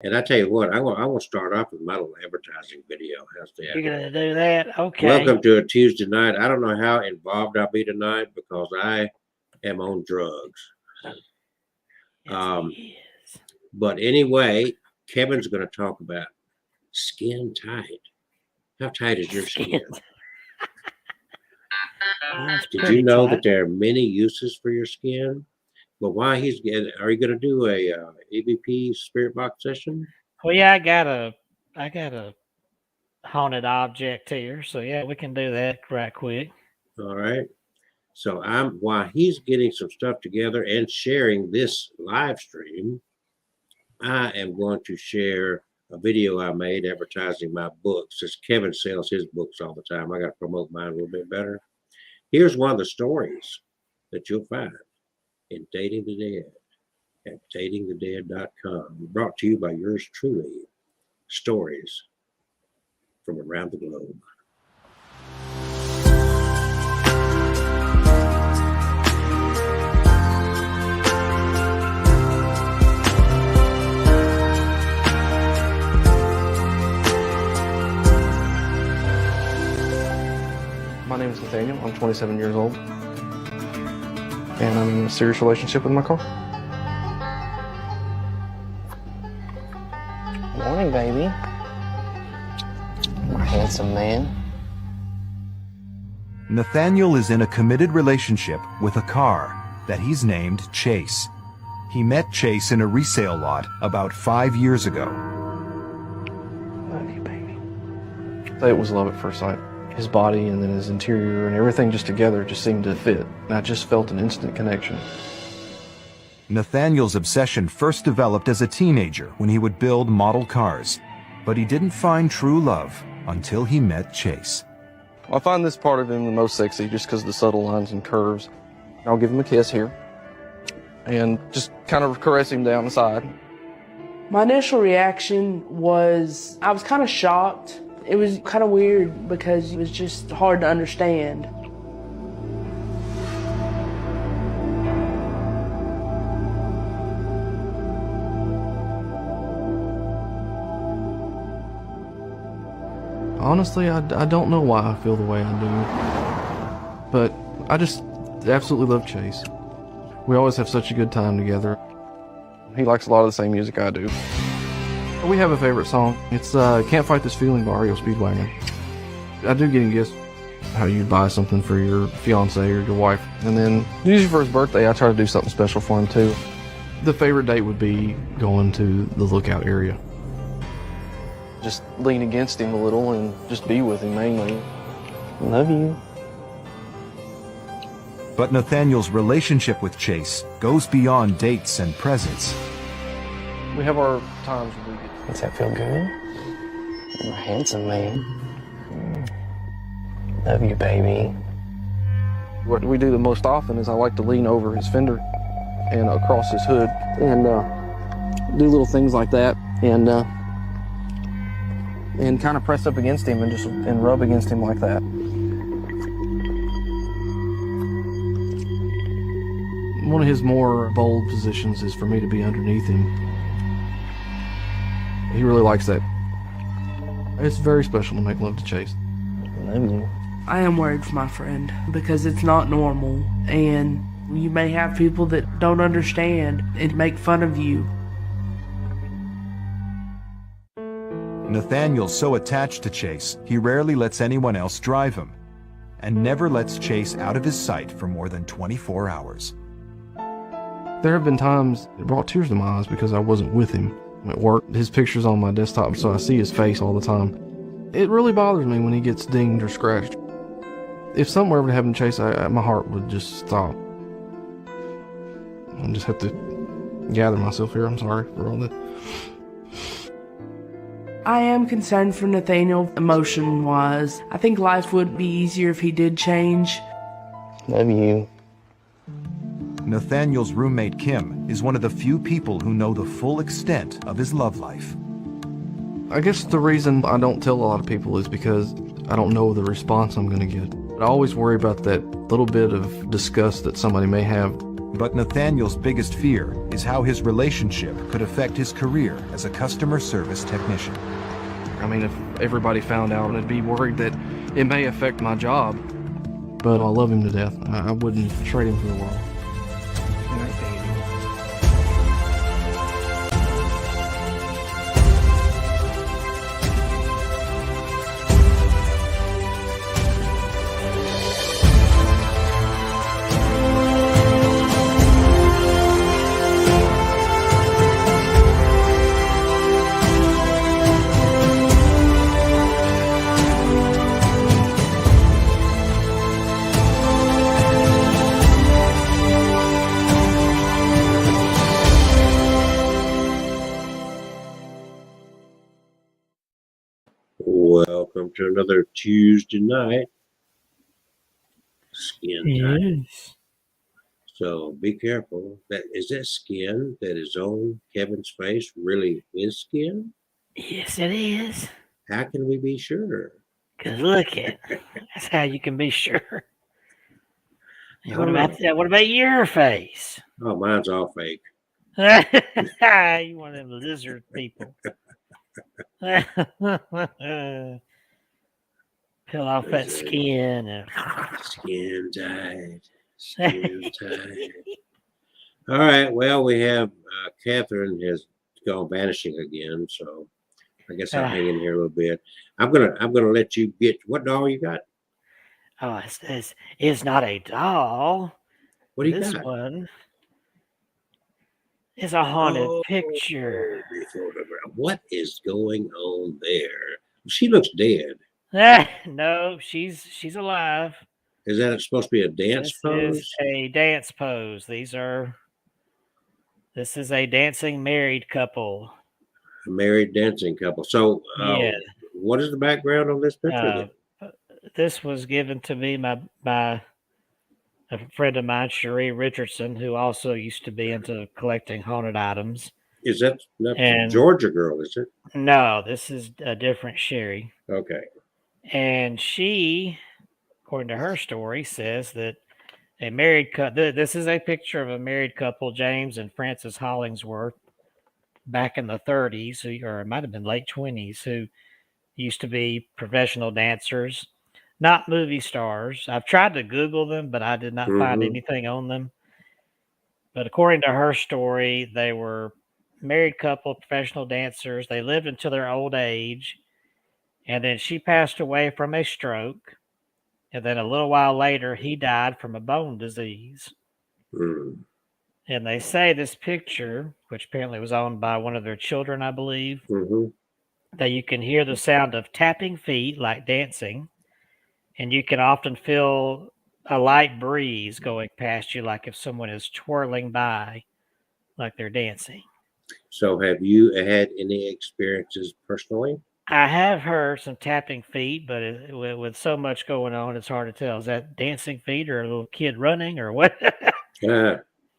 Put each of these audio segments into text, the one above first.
And I tell you what, I will start off with my little advertising video. How's You're that? gonna do that? Okay. Welcome to a Tuesday night. I don't know how involved I'll be tonight because I am on drugs. Yes, he is. But anyway, Kevin's going to talk about skin tight. How tight is your skin? Mine's Did pretty you know tight. that there are many uses for your skin? But why he's getting? Are you going to do a EVP spirit box session? Well, yeah, I got a haunted object here, so yeah, we can do that right quick. All right. So while he's getting some stuff together and sharing this live stream, I am going to share a video I made advertising my books. As Kevin sells his books all the time, I got to promote mine a little bit better. Here's one of the stories that you'll find in Dating the Dead at datingthedead.com. Brought to you by yours truly, stories from around the globe. My name is Nathaniel. I'm 27 years old. And I'm in a serious relationship with my car. Morning, baby. My handsome man. Nathaniel is in a committed relationship with a car that he's named Chase. He met Chase in a resale lot about 5 years ago. Love you, baby. It was love at first sight. His body and then his interior and everything just together just seemed to fit. And I just felt an instant connection. Nathaniel's obsession first developed as a teenager when he would build model cars. But he didn't find true love until he met Chase. I find this part of him the most sexy just because of the subtle lines and curves. I'll give him a kiss here. And just kind of caress him down the side. My initial reaction was, I was kind of shocked. It was kind of weird because it was just hard to understand. Honestly, I don't know why I feel the way I do. But I just absolutely love Chase. We always have such a good time together. He likes a lot of the same music I do. We have a favorite song. It's Can't Fight This Feeling by REO Speedwagon. I do get him gifts. How you buy something for your fiance or your wife. And then usually for his birthday, I try to do something special for him too. The favorite date would be going to the Lookout area. Just lean against him a little and just be with him mainly. Love you. But Nathaniel's relationship with Chase goes beyond dates and presents. We have our times when we get... Does that feel good? You're a handsome man. Love you, baby. What we do the most often is I like to lean over his fender and across his hood and do little things like that and kind of press up against him and rub against him like that. One of his more bold positions is for me to be underneath him. He really likes that. It's very special to make love to Chase. Love you. I am worried for my friend because it's not normal, and you may have people that don't understand and make fun of you. Nathaniel's so attached to Chase, he rarely lets anyone else drive him, and never lets Chase out of his sight for more than 24 hours. There have been times it brought tears to my eyes because I wasn't with him at work. His picture's on my desktop, so I see his face all the time. It really bothers me when he gets dinged or scratched. If something were ever to happen to Chase, my heart would just stop. I just have to gather myself here. I'm sorry for all that. I am concerned for Nathaniel emotion-wise. I think life would be easier if he did change. Love you. Nathaniel's roommate Kim is one of the few people who know the full extent of his love life. I guess the reason I don't tell a lot of people is because I don't know the response I'm going to get. I always worry about that little bit of disgust that somebody may have. But Nathaniel's biggest fear is how his relationship could affect his career as a customer service technician. I mean, if everybody found out, I'd be worried that it may affect my job. But I love him to death. I wouldn't trade him for the world. Welcome to another Tuesday night skin time. Yes. So be careful. That skin that is on Kevin's face really his skin? Yes, it is. How can we be sure? Because look at that's how you can be sure. And what Oh. about that? What about your face? Oh, mine's all fake. You one of them lizard people. Peel off that skin and Skin tight. Skin tight. All right. Well, we have Catherine has gone vanishing again, so I guess I'll hang in here a little bit. I'm gonna let you get what doll you got? oh, it's not a doll. What do you This got? one is a haunted Oh, picture. the photograph. What is going on there? She looks dead. No, she's alive. Is that supposed to be a dance This pose? is a dance pose. This is a dancing married couple. A married dancing couple. So, Yeah. what is the background on this picture? This was given to me by a friend of mine, Cherie Richardson, who also used to be into collecting haunted items. Is that not the and- Georgia girl? Is it? No, this is a different Sherry. Okay. And she, according to her story, says that a married couple, this is a picture of a married couple, James and Frances Hollingsworth, back in the 30s, or it might have been late 20s, who used to be professional dancers, not movie stars. I've tried to Google them, but I did not find Mhm. anything on them. But according to her story, they were married couple, professional dancers. They lived until their old age. And then she passed away from a stroke. And then a little while later, he died from a bone disease. Mm. And they say this picture, which apparently was owned by one of their children, I believe, Hmm. that you can hear the sound of tapping feet like dancing. And you can often feel a light breeze going past you, like if someone is twirling by, like they're dancing. So, have you had any experiences personally? I have heard some tapping feet, but with so much going on, it's hard to tell. Is that dancing feet or a little kid running or what? Uh,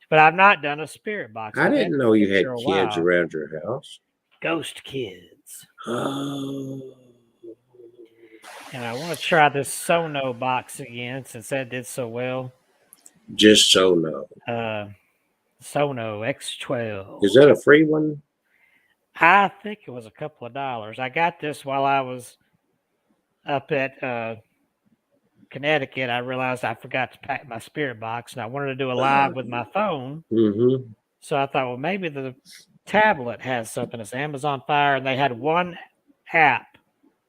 But I've not done a spirit box. I I've didn't had know you had for a kids while. around your house. Ghost kids. Oh. And I want to try this Sono box again since that did so well. Just so no. Sono X12. Is that a free one? I think it was a couple of dollars. I got this while I was up at Connecticut. I realized I forgot to pack my spirit box, and I wanted to do a live with my phone. Mm-hmm. So I thought, well, maybe the tablet has something. It's Amazon Fire, and they had one app,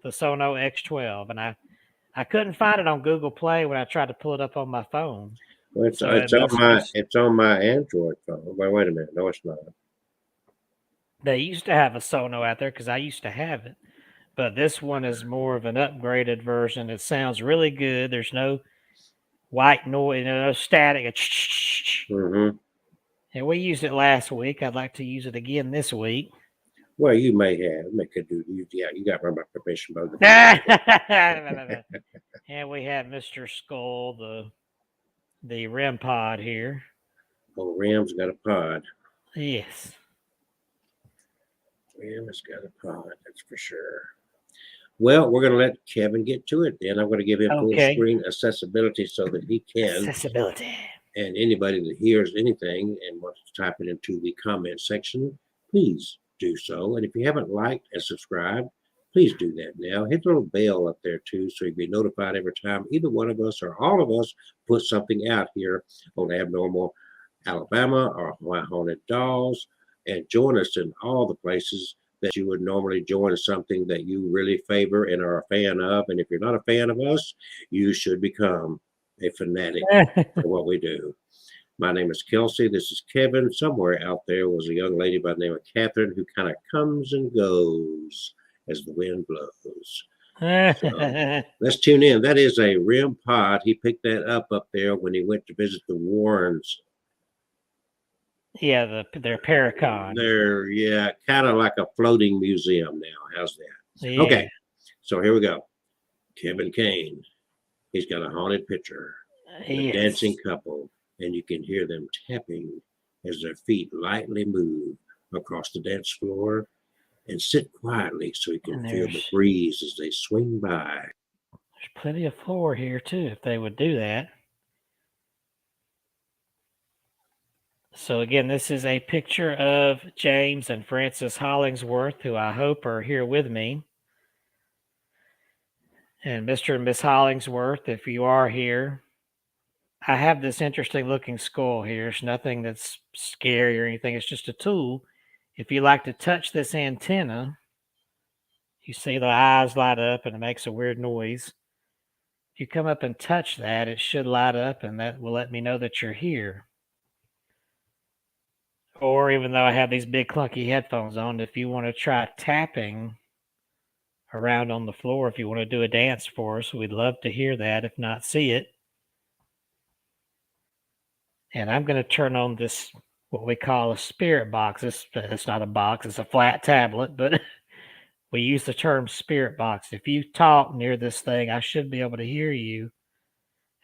the Sono X12, and I couldn't find it on Google Play when I tried to pull it up on my phone. Well, it's, So it's it on must my just- it's on my Android phone. Wait a minute. No, it's not. They used to have a Sono out there because I used to have it, but this one is more of an upgraded version. It sounds really good. There's no white noise, no static. Mm-hmm. And we used it last week. I'd like to use it again this week. Well, you may have. You got my permission, both. And we have Mr. Skull, the REM pod here. Oh, Ram's got a pod. Yes. Ram has got a pod. That's for sure. Well, we're going to let Kevin get to it. Then I'm going to give him full Okay. screen accessibility so that he can Accessibility. And anybody that hears anything and wants to type it into the comment section, please do so. And if you haven't liked and subscribed, please do that now. Hit the little bell up there too, so you'll be notified every time either one of us or all of us put something out here on Abnormal Alabama or Why Haunted Dolls. And join us in all the places that you would normally join something that you really favor and are a fan of. And if you're not a fan of us, you should become a fanatic for what we do. My name is Kelsey. This is Kevin. Somewhere out there was a young lady by the name of Catherine who kind of comes and goes as the wind blows. So, let's tune in. That is a REM pod. He picked that up there when he went to visit the Warrens. Yeah, their Paracon. They're kind of like a floating museum now. How's that? Yeah. Okay, so here we go. Kevin Kane. He's got a haunted picture. A dancing couple, and you can hear them tapping as their feet lightly move across the dance floor, and sit quietly so you can feel the breeze as they swing by. There's plenty of floor here too, if they would do that. So again, this is a picture of James and Frances Hollingsworth, who I hope are here with me. And Mr. and Miss Hollingsworth, if you are here, I have this interesting looking skull here. It's nothing that's scary or anything. It's just a tool. If you like to touch this antenna, you see the eyes light up and it makes a weird noise. If you come up and touch that, it should light up and that will let me know that you're here. Or even though I have these big clunky headphones on, if you want to try tapping around on the floor, if you want to do a dance for us, we'd love to hear that, if not see it. And I'm going to turn on this, what we call a spirit box. It's not a box, it's a flat tablet, but we use the term spirit box. If you talk near this thing, I should be able to hear you.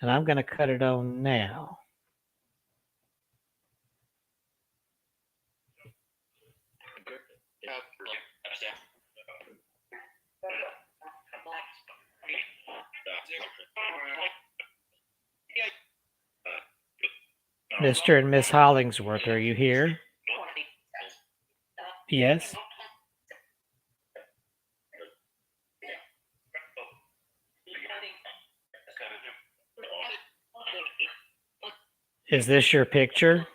And I'm going to cut it on now. Mr. and Miss Hollingsworth, are you here? Yes. Is this your picture?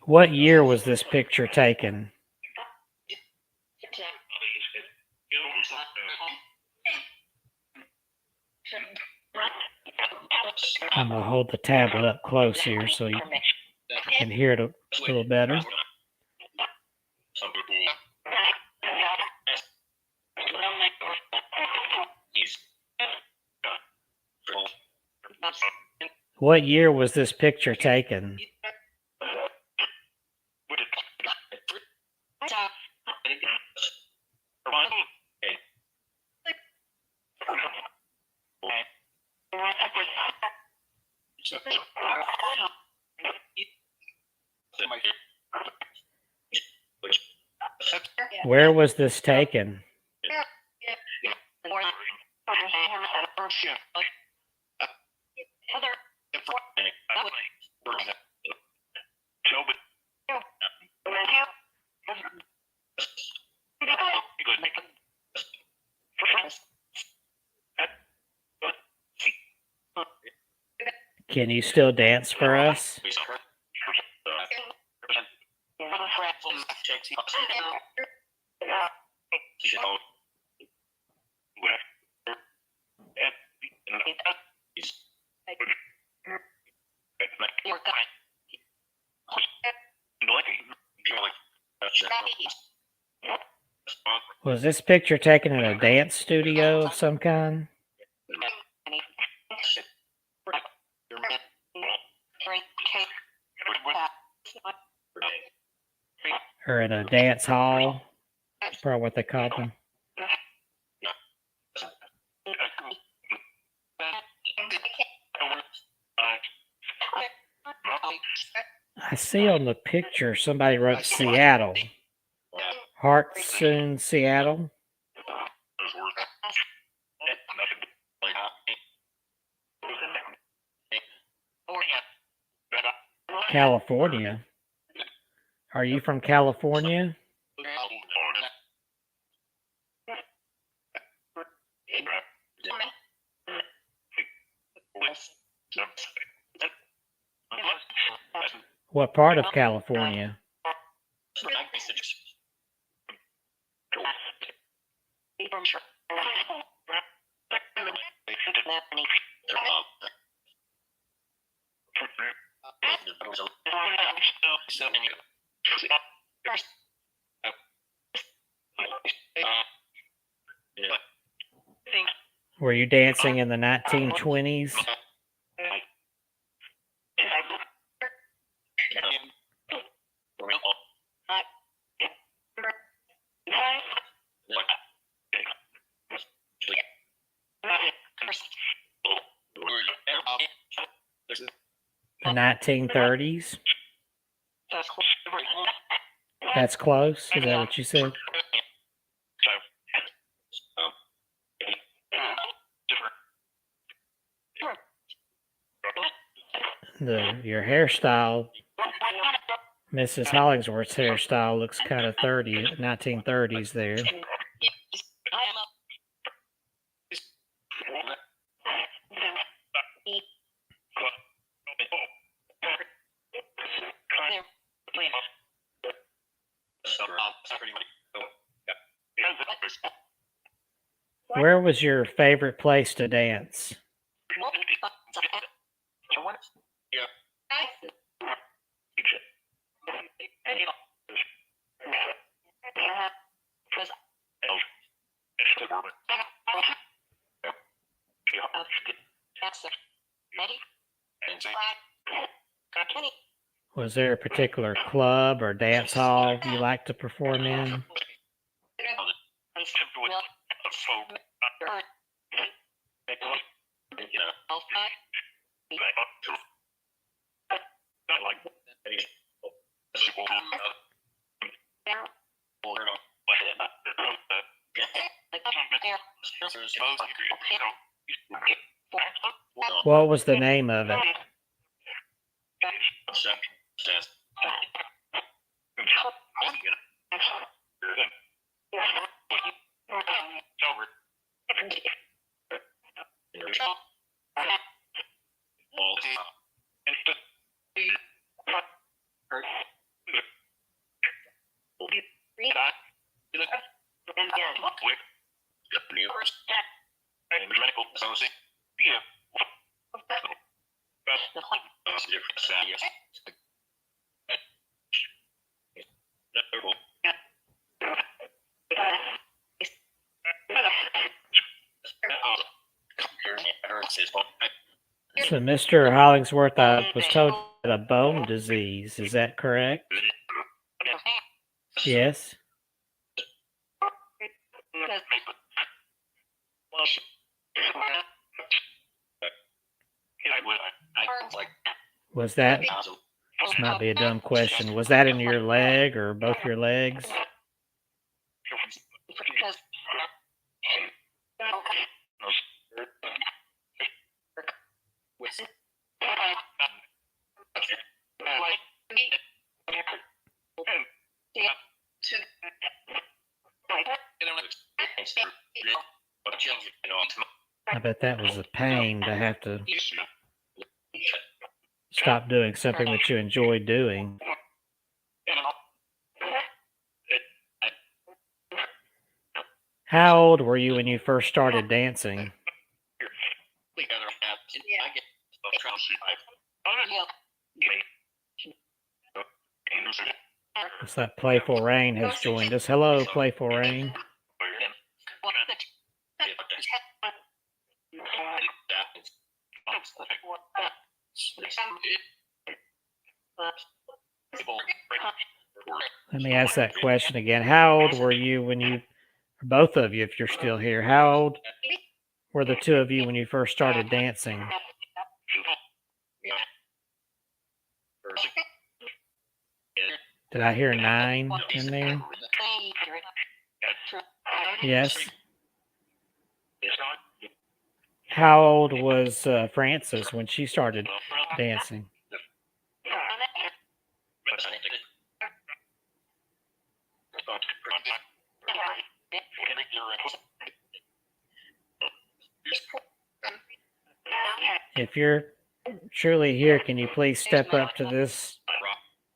What year was this picture taken? I'm going to hold the tablet up close here so you can hear it a little better. What year was this picture taken? Where was this taken? Can you still dance for us? Was this picture taken in a dance studio of some kind? Or in a dance hall? That's probably what they call them. I see on the picture somebody wrote Seattle. Hartson, Seattle. California. Are you from California? What part of California? Were you dancing in the 1920s? The 1930s? That's close? Is that what you said? Your hairstyle, Mrs. Hollingsworth's hairstyle looks kind of 1930s there. Where was your favorite place to dance? Was there a particular club or dance hall you like to perform in? What was the name of it? So, Mr. Hollingsworth, I was told you had a bone disease. Is that correct? Yes. Was that, this might be a dumb question, was that in your leg or both your legs? I bet that was a pain to have to stop doing something that you enjoyed doing. How old were you when you first started dancing? Looks like Playful Rain has joined us. Hello, Playful Rain. Let me ask that question again. How old were you when you, both of you, if you're still here, how old were the two of you when you first started dancing? Did I hear 9 in there? Yes. How old was Frances when she started dancing? If you're truly here, can you please step up to this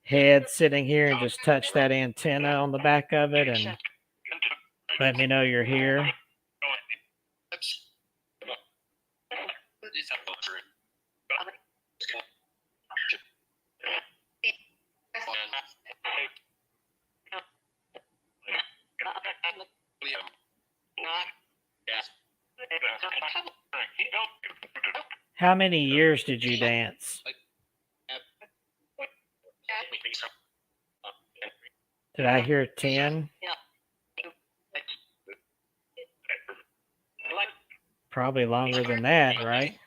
head sitting here and just touch that antenna on the back of it and let me know you're here? How many years did you dance? Did I hear 10? Probably longer than that, right?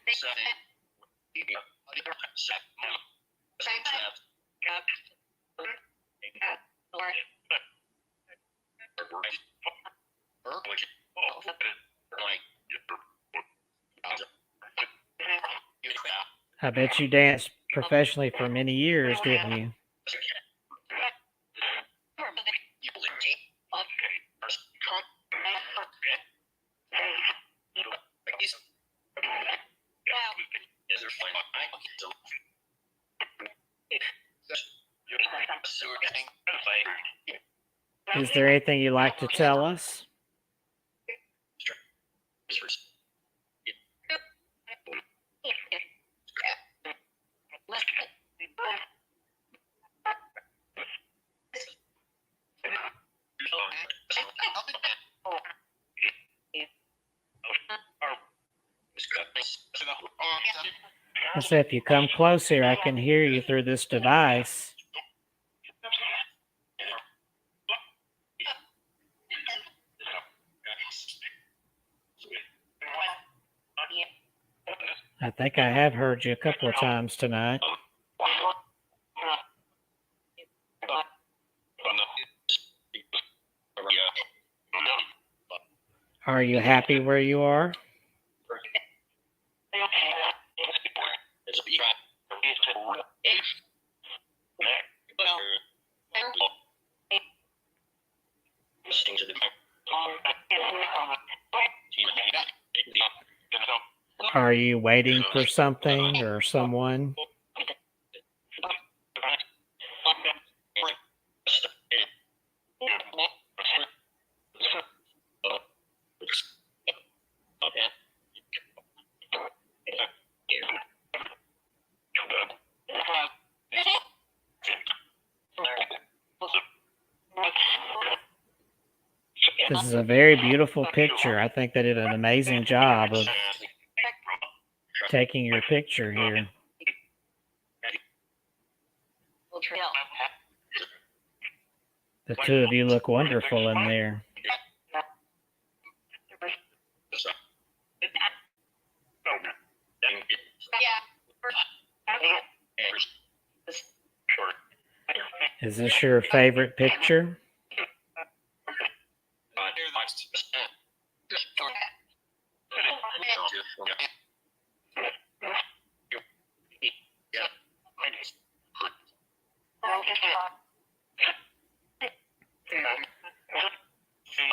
I bet you danced professionally for many years, didn't you? Is there anything you'd like to tell us? I said, if you come closer, I can hear you through this device. I think I have heard you a couple of times tonight. Are you happy where you are? Are you waiting for something or someone? This is a very beautiful picture. I think they did an amazing job of taking your picture here. The two of you look wonderful in there. Is this your favorite picture?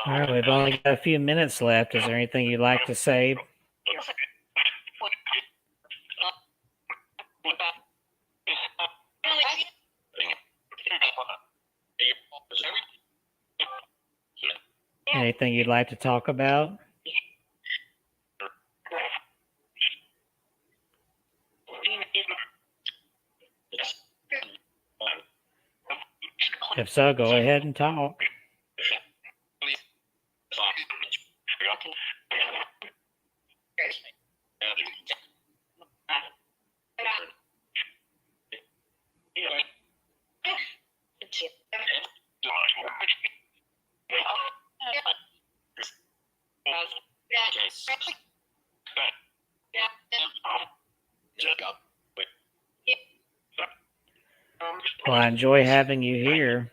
All right, we've only got a few minutes left. Is there anything you'd like to say? Anything you'd like to talk about? If so, go ahead and talk. Well, I enjoy having you here.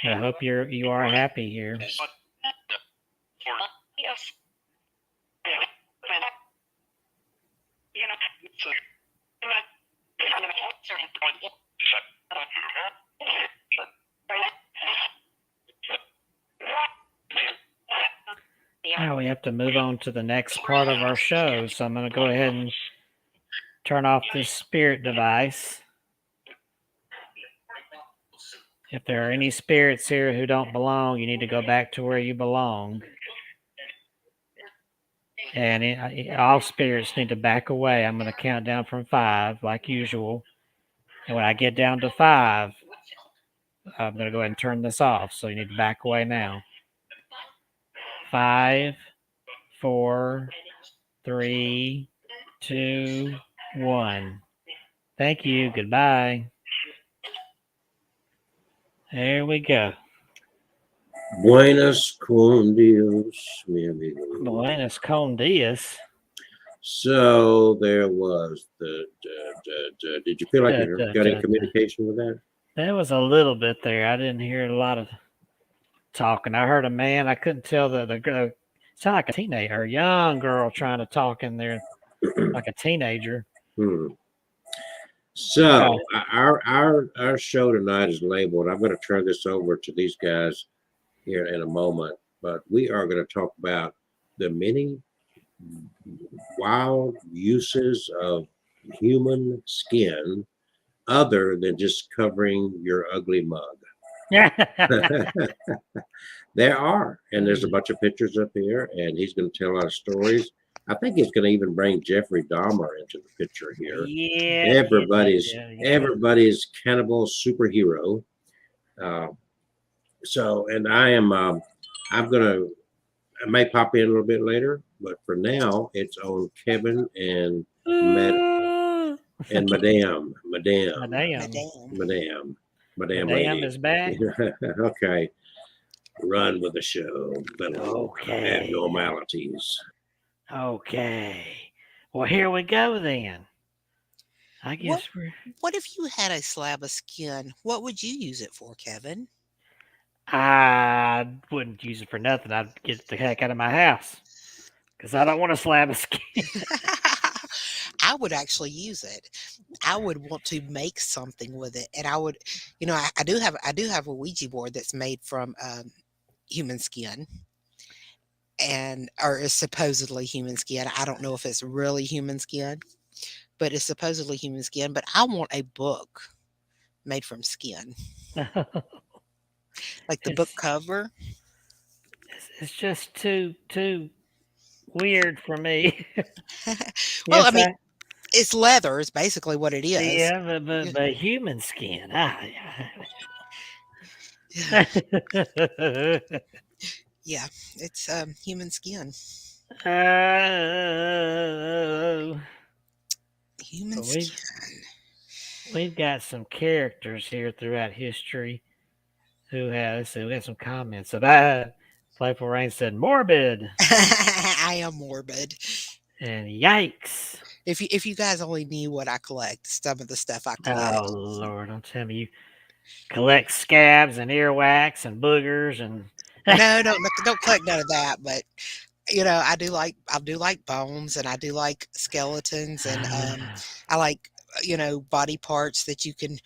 I hope you are happy here. Now we have to move on to the next part of our show. So I'm going to go ahead and turn off this spirit device. If there are any spirits here who don't belong, you need to go back to where you belong. And all spirits need to back away. I'm going to count down from 5 like usual. And when I get down to 5, I'm going to go ahead and turn this off. So you need to back away now. 5, 4, 3, 2, 1. Thank you. Goodbye. There we go. Buenos con Dios, mi amigo. Buenos con dias. So there was did you feel like you got any communication with that? There was a little bit there. I didn't hear a lot of talking. I heard a man. I couldn't tell the girl. Sound like a teenager, a young girl trying to talk in there like a teenager. So our show tonight is labeled. I'm going to turn this over to these guys here in a moment, but we are going to talk about the many wild uses of human skin other than just covering your ugly mug. There are, and there's a bunch of pictures up here, and he's going to tell a lot of stories. I think he's going to even bring Jeffrey Dahmer into the picture here. Yeah, everybody's cannibal superhero. So, and I may pop in a little bit later, but for now, it's on Kevin and Madame lady. is back. Okay, run with the show. Okay. Abnormalities. Okay. Well, here we go then. I guess What if you had a slab of skin? What would you use it for, Kevin? I wouldn't use it for nothing. I'd get the heck out of my house because I don't want a slab of skin. I would actually use it. I would want to make something with it, and I would, I do have a Ouija board that's made from human skin, or is supposedly human skin. I don't know if it's really human skin, but it's supposedly human skin. But I want a book made from skin, like the book cover. It's just too weird for me. Well, I mean, it's leather is basically what it is. Yeah, but human skin. Yeah, it's human skin. Human skin. We've got some characters here throughout history who have some comments. So that Playful Rain said, "Morbid." I am morbid. And yikes. If you guys only knew what I collect, some of the stuff I collect. Oh Lord, don't tell me you collect scabs and earwax and boogers and No, don't collect none of that, but I do like bones, and I do like skeletons, and I like body parts that you can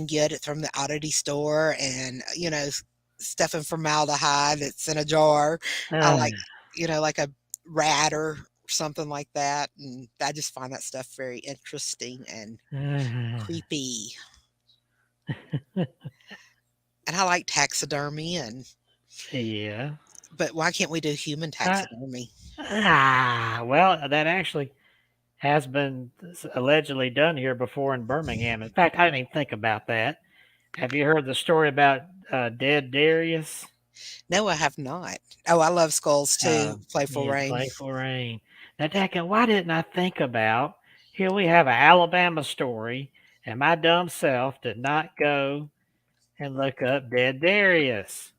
get it from the oddity store, and stuff in formaldehyde that's in a jar. I like like a rat or something like that, and I just find that stuff very interesting and creepy. And I like taxidermy, and yeah. But why can't we do human taxidermy? Well, that actually has been allegedly done here before in Birmingham. In fact, I didn't even think about that. Have you heard the story about Dead Darius? No, I have not. Oh, I love skulls too. Playful Rain. Playful Rain. Now, Dackin, why didn't I think about, here we have an Alabama story, and my dumb self did not go and look up Dead Darius.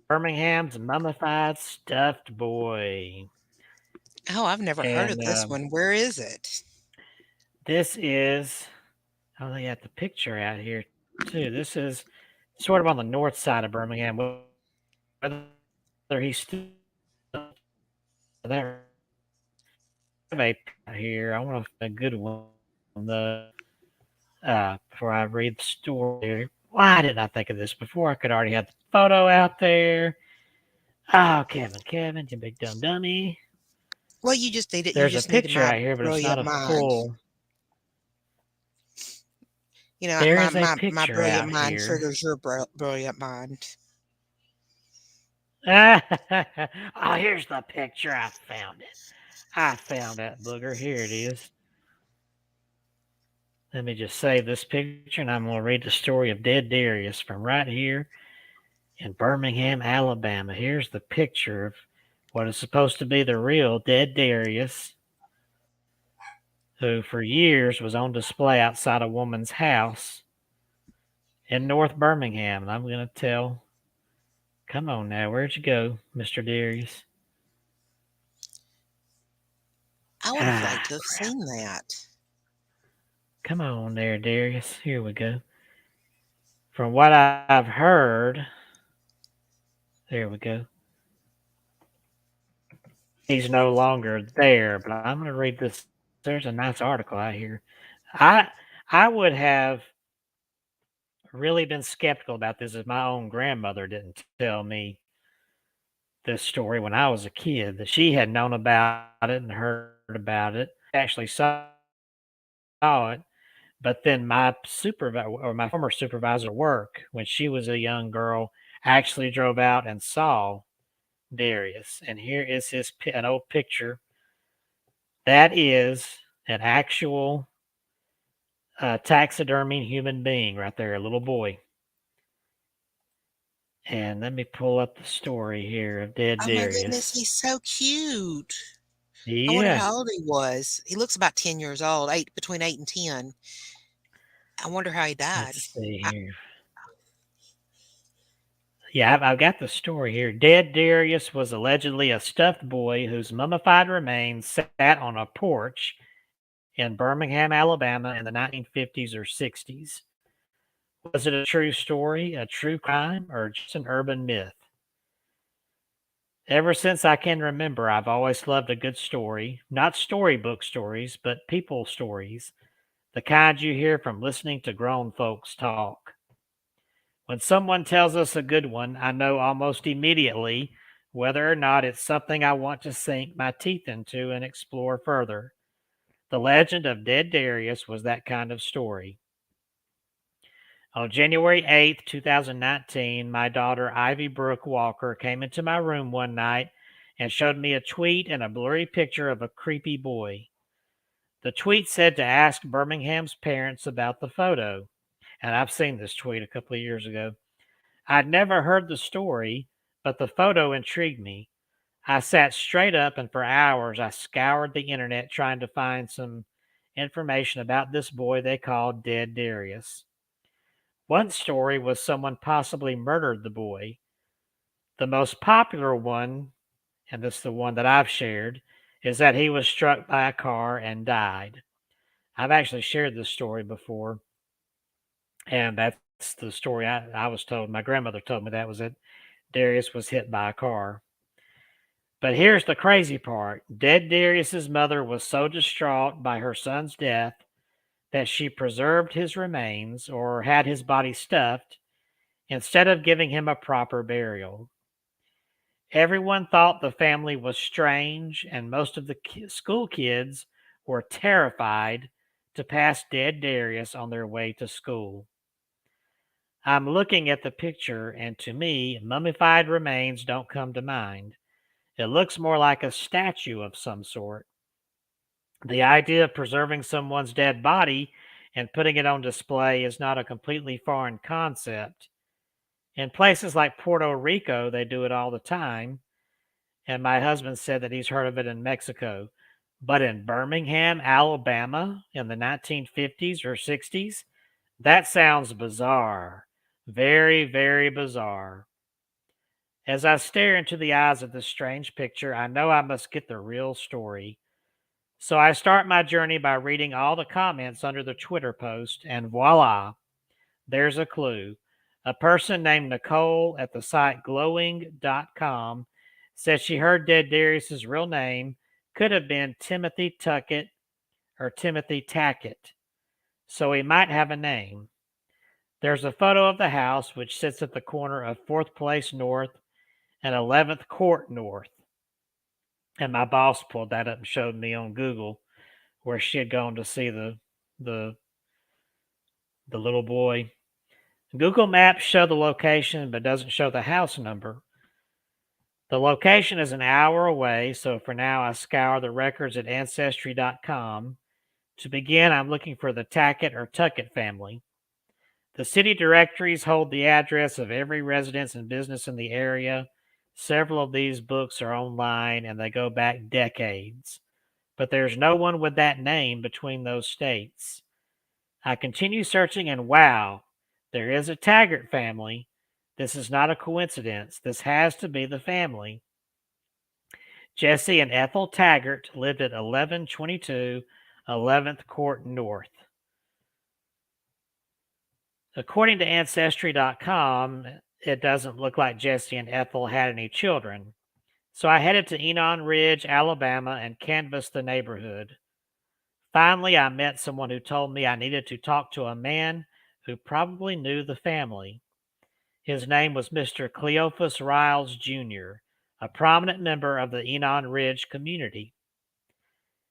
Birmingham's mummified stuffed boy. Oh, I've never heard of this one. Where is it? This is Oh, they got the picture out here too. This is sort of on the north side of Birmingham. Whether he's still there, I have a here. I want a good one. The before I read the story. Why didn't I think of this before? I could already have the photo out there. Oh, Kevin, you big dumb dummy. Well, you just need it. You There's a just need picture my out here, but it's not brilliant a mind. full. You know, There my is a my my picture brilliant out mind here. triggers your brilliant mind. Oh, here's the picture. I found it. I found that booger. Here it is. Let me just save this picture, and I'm going to read the story of Dead Darius from right here in Birmingham, Alabama. Here's the picture of what is supposed to be the real Dead Darius, who for years was on display outside a woman's house in North Birmingham. And I'm going to tell, come on now, where'd you go, Mr. Darius? I would have liked to have Crap. seen that. Come on there, Darius. Here we go. From what I've heard, there we go. He's no longer there, but I'm going to read this. There's a nice article out here. I would have really been skeptical about this if my own grandmother didn't tell me this story when I was a kid, that she had known about it and heard about it, actually saw it. But then my supervisor or my former supervisor at work, when she was a young girl, actually drove out and saw Darius. And here is an old picture. That is an actual taxidermy human being right there, a little boy. And let me pull up the story here of Dead Oh my goodness, Darius. he's so cute. I wonder Yeah, how old he was. He looks about 10 years old, between 8 and 10. I wonder how he died. let's see I, here. Yeah, I've got the story here. Dead Darius was allegedly a stuffed boy whose mummified remains sat on a porch in Birmingham, Alabama in the 1950s or 60s. Was it a true story, a true crime, or just an urban myth? Ever since I can remember, I've always loved a good story, not storybook stories, but people stories, the kind you hear from listening to grown folks talk. When someone tells us a good one, I know almost immediately whether or not it's something I want to sink my teeth into and explore further. The legend of Dead Darius was that kind of story. On January 8th, 2019, my daughter Ivy Brooke Walker came into my room one night and showed me a tweet and a blurry picture of a creepy boy. The tweet said to ask Birmingham's parents about the photo. And I've seen this tweet a couple of years ago. I'd never heard the story, but the photo intrigued me. I sat straight up and for hours I scoured the internet trying to find some information about this boy they called Dead Darius. One story was someone possibly murdered the boy. The most popular one, and this is the one that I've shared, is that he was struck by a car and died. I've actually shared this story before, and that's the story I was told. My grandmother told me that was that Darius was hit by a car. But here's the crazy part. Dead Darius's mother was so distraught by her son's death that she preserved his remains or had his body stuffed instead of giving him a proper burial. Everyone thought the family was strange, and most of the school kids were terrified to pass Dead Darius on their way to school. I'm looking at the picture, and to me, mummified remains don't come to mind. It looks more like a statue of some sort. The idea of preserving someone's dead body and putting it on display is not a completely foreign concept. In places like Puerto Rico, they do it all the time. And my husband said that he's heard of it in Mexico. But in Birmingham, Alabama, in the 1950s or 60s, that sounds bizarre. Very, very bizarre. As I stare into the eyes of this strange picture, I know I must get the real story. So I start my journey by reading all the comments under the Twitter post, and voila, there's a clue. A person named Nicole at the site glowing.com said she heard Dead Darius's real name could have been Timothy Tuckett or Timothy Tackett, so he might have a name. There's a photo of the house, which sits at the corner of 4th Place North and 11th Court North. And my boss pulled that up and showed me on Google where she had gone to see the little boy. Google Maps show the location but doesn't show the house number. The location is an hour away, so for now I scour the records at Ancestry.com. To begin, I'm looking for the Tackett or Tuckett family. The city directories hold the address of every residence and business in the area. Several of these books are online and they go back decades. But there's no one with that name between those states. I continue searching and wow, there is a Taggart family. This is not a coincidence. This has to be the family. Jesse and Ethel Taggart lived at 1122 11th Court North. According to Ancestry.com, it doesn't look like Jesse and Ethel had any children. So I headed to Enon Ridge, Alabama, and canvassed the neighborhood. Finally, I met someone who told me I needed to talk to a man who probably knew the family. His name was Mr. Cleophas Riles Jr., a prominent member of the Enon Ridge community.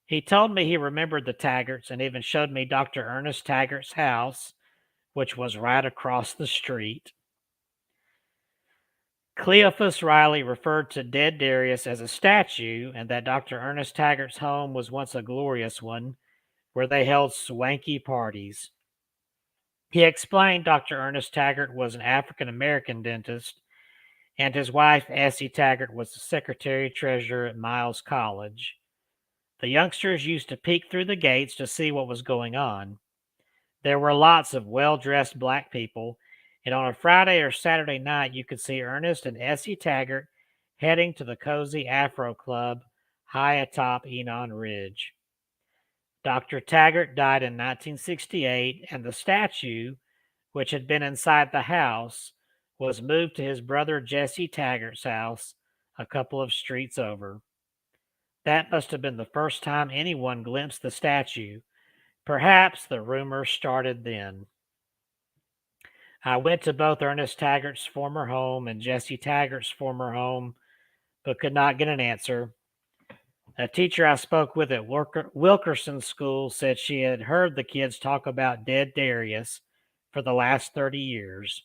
He told me he remembered the Taggarts and even showed me Dr. Ernest Taggart's house, which was right across the street. Cleophas Riley referred to Dead Darius as a statue and that Dr. Ernest Taggart's home was once a glorious one where they held swanky parties. He explained Dr. Ernest Taggart was an African-American dentist and his wife, Essie Taggart, was the secretary-treasurer at Miles College. The youngsters used to peek through the gates to see what was going on. There were lots of well-dressed black people, and on a Friday or Saturday night, you could see Ernest and Essie Taggart heading to the Cozy Afro Club high atop Enon Ridge. Dr. Taggart died in 1968, and the statue, which had been inside the house, was moved to his brother Jesse Taggart's house a couple of streets over. That must have been the first time anyone glimpsed the statue. Perhaps the rumor started then. I went to both Ernest Taggart's former home and Jesse Taggart's former home, but could not get an answer. A teacher I spoke with at Wilkerson School said she had heard the kids talk about Dead Darius for the last 30 years.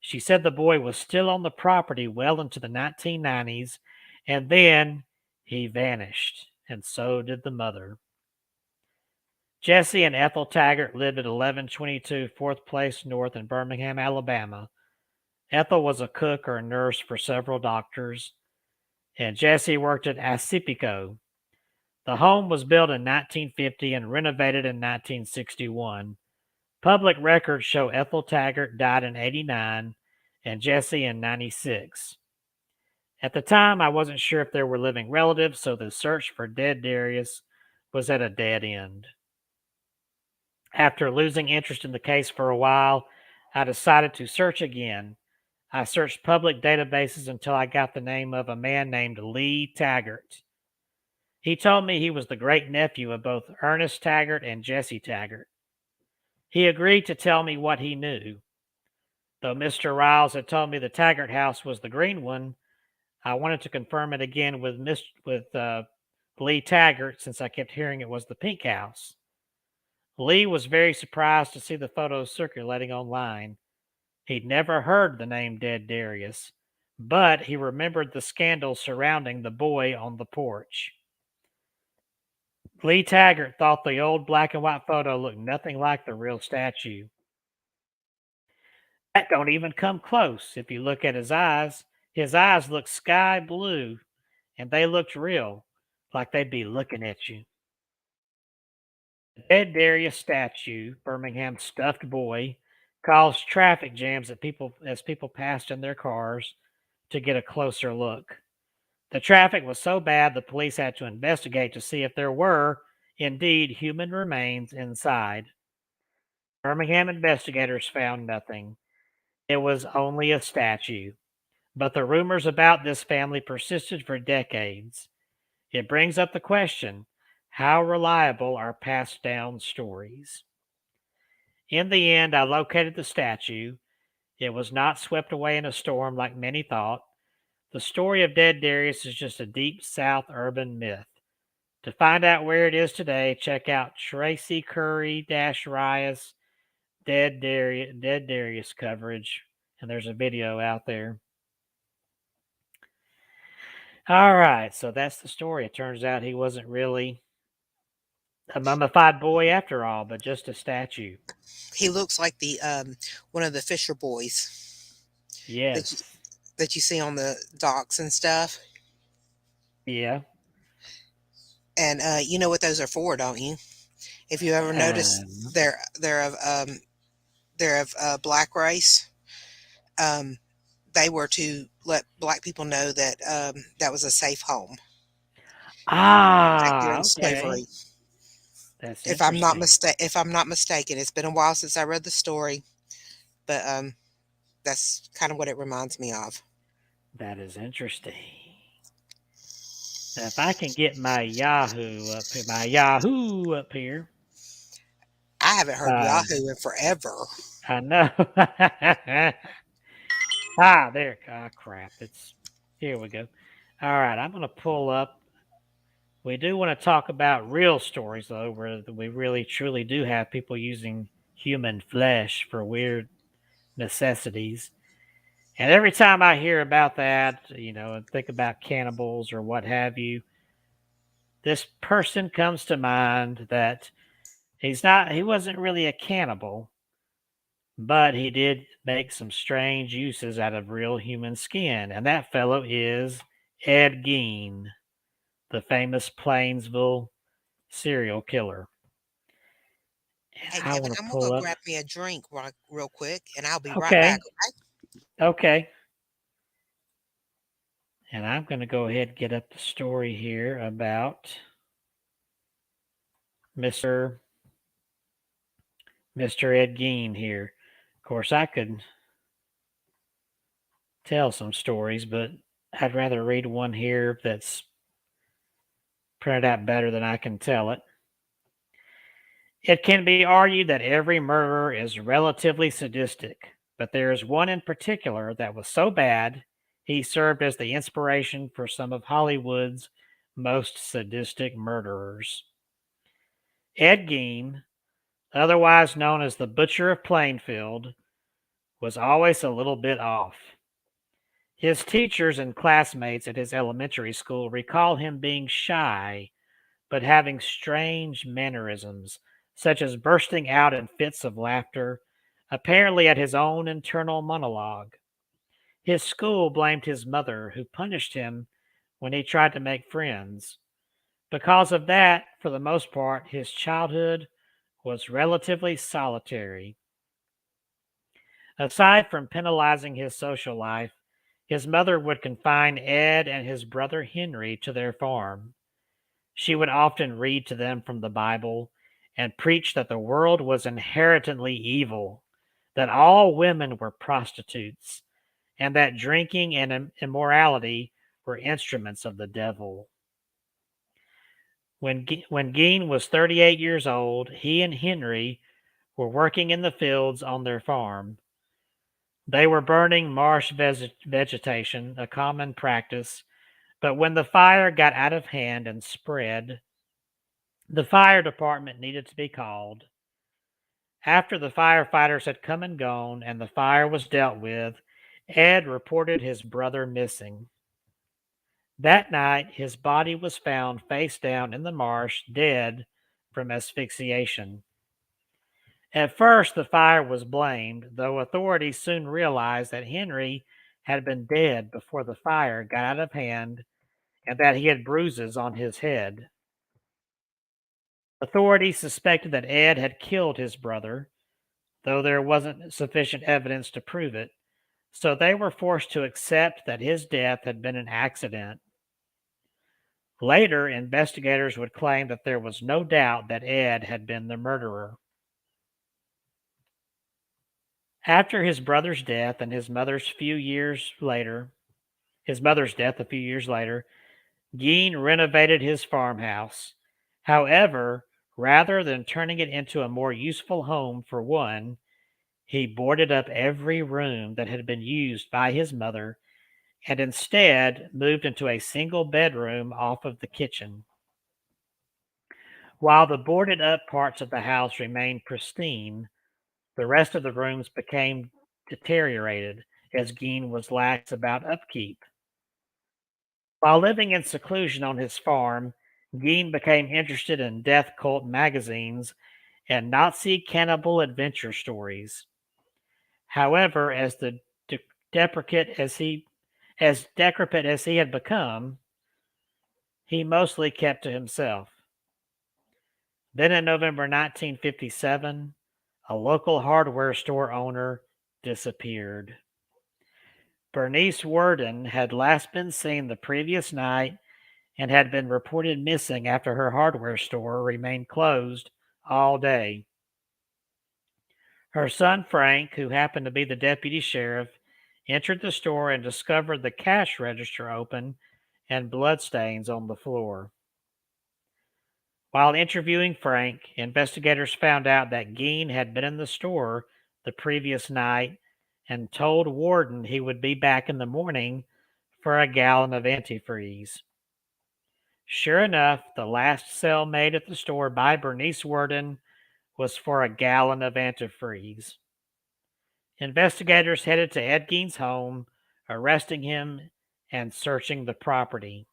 She said the boy was still on the property well into the 1990s, and then he vanished, and so did the mother. Jesse and Ethel Taggart lived at 1122 4th Place North in Birmingham, Alabama. Ethel was a cook or a nurse for several doctors, and Jesse worked at Acipico. The home was built in 1950 and renovated in 1961. Public records show Ethel Taggart died in 89 and Jesse in 96. At the time, I wasn't sure if there were living relatives, so the search for Dead Darius was at a dead end. After losing interest in the case for a while, I decided to search again. I searched public databases until I got the name of a man named Lee Taggart. He told me he was the great-nephew of both Ernest Taggart and Jesse Taggart. He agreed to tell me what he knew. Though Mr. Riles had told me the Taggart house was the green one, I wanted to confirm it again with Lee Taggart since I kept hearing it was the pink house. Lee was very surprised to see the photos circulating online. He'd never heard the name Dead Darius, but he remembered the scandal surrounding the boy on the porch. Lee Taggart thought the old black and white photo looked nothing like the real statue. That don't even come close. If you look at his eyes look sky blue, and they looked real, like they'd be looking at you. The Dead Darius statue, Birmingham's stuffed boy, caused traffic jams as people passed in their cars to get a closer look. The traffic was so bad the police had to investigate to see if there were indeed human remains inside. Birmingham investigators found nothing. It was only a statue. But the rumors about this family persisted for decades. It brings up the question, how reliable are passed down stories? In the end, I located the statue. It was not swept away in a storm like many thought. The story of Dead Darius is just a deep South urban myth. To find out where it is today, check out Tracy Curry Rias Dead Darius coverage, and there's a video out there. All right, so that's the story. It turns out he wasn't really a mummified boy after all, but just a statue. He looks like the one of the Fisher boys Yes. that you see on the docks and stuff. Yeah. And you know what those are for, don't you? If you ever notice, they're of black race. They were to let black people know that that was a safe home back during Okay. slavery. That's If I'm not interesting. if I'm not mistaken, it's been a while since I read the story, but that's kind of what it reminds me of. That is interesting. Now, if I can get my Yahoo up here. I haven't heard Yahoo in forever. I know. There. Ah, crap. Here we go. All right, I'm going to pull up. We do want to talk about real stories, though, where we really truly do have people using human flesh for weird necessities. And every time I hear about that, and think about cannibals or what have you, this person comes to mind that he wasn't really a cannibal, but he did make some strange uses out of real human skin. And that fellow is Ed Gein, the famous Plainsville serial killer. Hey, I Kevin, want to I'm gonna pull go up. grab me a drink real quick, and I'll be right Okay. back. Okay? Okay. And I'm going to go ahead and get up the story here about Mr. Ed Gein here. Of course, I could tell some stories, but I'd rather read one here that's printed out better than I can tell it. It can be argued that every murderer is relatively sadistic, but there is one in particular that was so bad he served as the inspiration for some of Hollywood's most sadistic murderers. Ed Gein, otherwise known as the Butcher of Plainfield, was always a little bit off. His teachers and classmates at his elementary school recall him being shy, but having strange mannerisms, such as bursting out in fits of laughter, apparently at his own internal monologue. His school blamed his mother, who punished him when he tried to make friends. Because of that, for the most part, his childhood was relatively solitary. Aside from penalizing his social life, his mother would confine Ed and his brother Henry to their farm. She would often read to them from the Bible and preach that the world was inherently evil, that all women were prostitutes, and that drinking and immorality were instruments of the devil. When Gein was 38 years old, he and Henry were working in the fields on their farm. They were burning marsh vegetation, a common practice, but when the fire got out of hand and spread, the fire department needed to be called. After the firefighters had come and gone and the fire was dealt with, Ed reported his brother missing. That night, his body was found face down in the marsh, dead from asphyxiation. At first, the fire was blamed, though authorities soon realized that Henry had been dead before the fire got out of hand and that he had bruises on his head. Authorities suspected that Ed had killed his brother, though there wasn't sufficient evidence to prove it, so they were forced to accept that his death had been an accident. Later, investigators would claim that there was no doubt that Ed had been the murderer. After his brother's death and his mother's death a few years later, Geen renovated his farmhouse. However, rather than turning it into a more useful home for one, he boarded up every room that had been used by his mother and instead moved into a single bedroom off of the kitchen. While the boarded up parts of the house remained pristine, the rest of the rooms became deteriorated as Geen was lax about upkeep. While living in seclusion on his farm, Geen became interested in death cult magazines and Nazi cannibal adventure stories. However, decrepit as he had become, he mostly kept to himself. Then in November 1957, a local hardware store owner disappeared. Bernice Worden had last been seen the previous night and had been reported missing after her hardware store remained closed all day. Her son Frank, who happened to be the deputy sheriff, entered the store and discovered the cash register open and bloodstains on the floor. While interviewing Frank, investigators found out that Geen had been in the store the previous night and told Worden he would be back in the morning for a gallon of antifreeze. Sure enough, the last sale made at the store by Bernice Worden was for a gallon of antifreeze. Investigators headed to Ed Gein's home, arresting him and searching the property.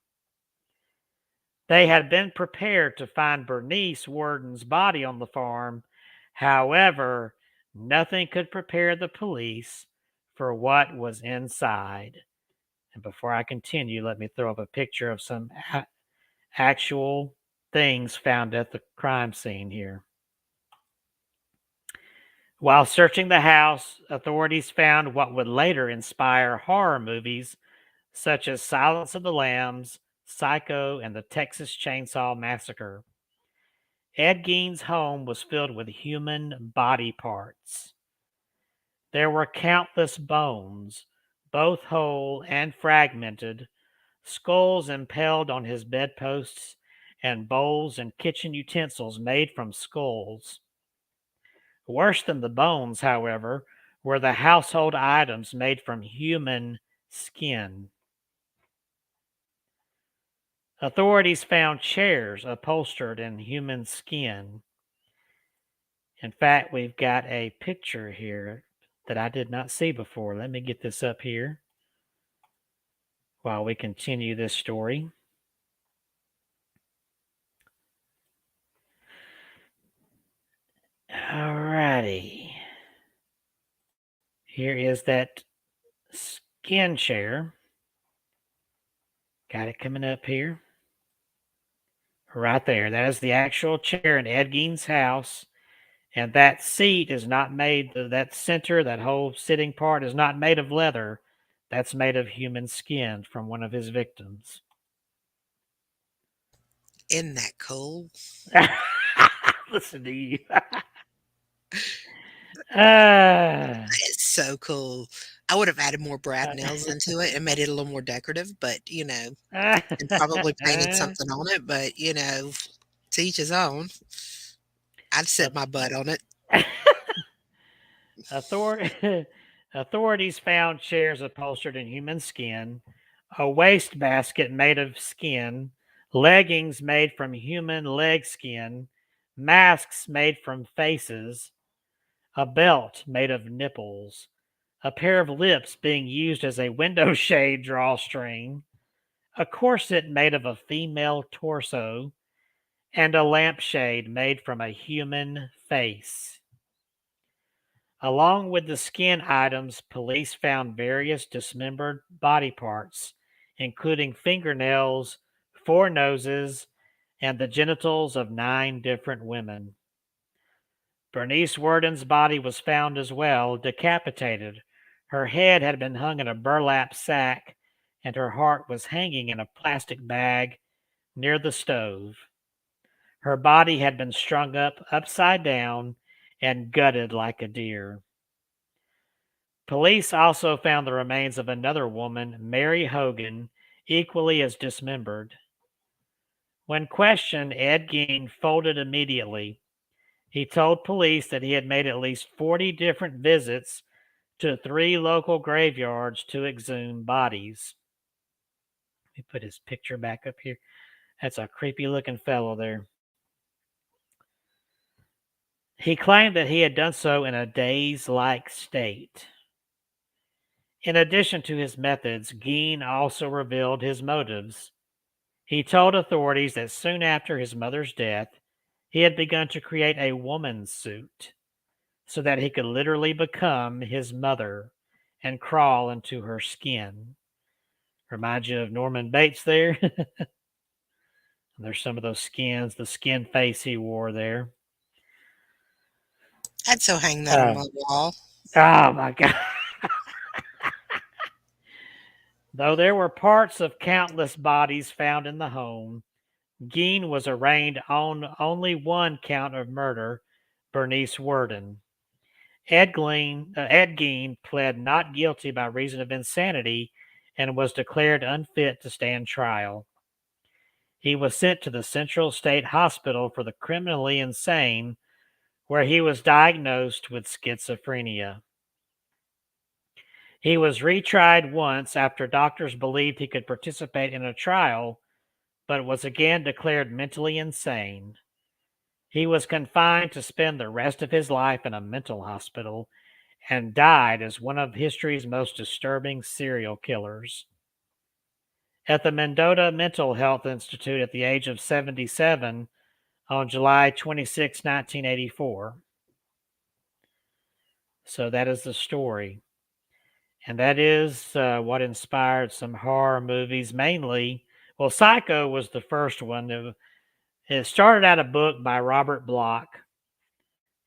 They had been prepared to find Bernice Worden's body on the farm. However, nothing could prepare the police for what was inside. And before I continue, let me throw up a picture of some actual things found at the crime scene here. While searching the house, authorities found what would later inspire horror movies such as Silence of the Lambs, Psycho, and the Texas Chainsaw Massacre. Ed Gein's home was filled with human body parts. There were countless bones, both whole and fragmented, skulls impaled on his bedposts, and bowls and kitchen utensils made from skulls. Worse than the bones, however, were the household items made from human skin. Authorities found chairs upholstered in human skin. In fact, we've got a picture here that I did not see before. Let me get this up here while we continue this story. Alrighty. Here is that skin chair. Got it coming up here. Right there. That is the actual chair in Ed Gein's house. And that seat is not made, that center, that whole sitting part is not made of leather. That's made of human skin from one of his victims. Isn't that cool? Listen to you. It's so cool. I would have added more brad nails into it and made it a little more decorative, but and probably painted something on it, but to each his own. I'd set my butt on it. Authorities found chairs upholstered in human skin, a wastebasket made of skin, leggings made from human leg skin, masks made from faces, a belt made of nipples, a pair of lips being used as a window shade drawstring, a corset made of a female torso, and a lampshade made from a human face. Along with the skin items, police found various dismembered body parts, including fingernails, 4 noses, and the genitals of 9 different women. Bernice Worden's body was found as well, decapitated. Her head had been hung in a burlap sack, and her heart was hanging in a plastic bag near the stove. Her body had been strung up upside down and gutted like a deer. Police also found the remains of another woman, Mary Hogan, equally as dismembered. When questioned, Ed Gein folded immediately. He told police that he had made at least 40 different visits to 3 local graveyards to exhume bodies. Let me put his picture back up here. That's a creepy looking fellow there. He claimed that he had done so in a daze-like state. In addition to his methods, Gein also revealed his motives. He told authorities that soon after his mother's death, he had begun to create a woman's suit so that he could literally become his mother and crawl into her skin. Reminds you of Norman Bates there. There's some of those skins, the skin face he wore there. I'd so hang that on my wall. Oh my God. Though there were parts of countless bodies found in the home, Gein was arraigned on only one count of murder, Bernice Worden. Ed Gein pled not guilty by reason of insanity and was declared unfit to stand trial. He was sent to the Central State Hospital for the Criminally Insane, where he was diagnosed with schizophrenia. He was retried once after doctors believed he could participate in a trial, but was again declared mentally insane. He was confined to spend the rest of his life in a mental hospital and died as one of history's most disturbing serial killers. At the Mendota Mental Health Institute at the age of 77 on July 26, 1984. So that is the story. And that is what inspired some horror movies, mainly. Well, Psycho was the first one. It started out a book by Robert Bloch,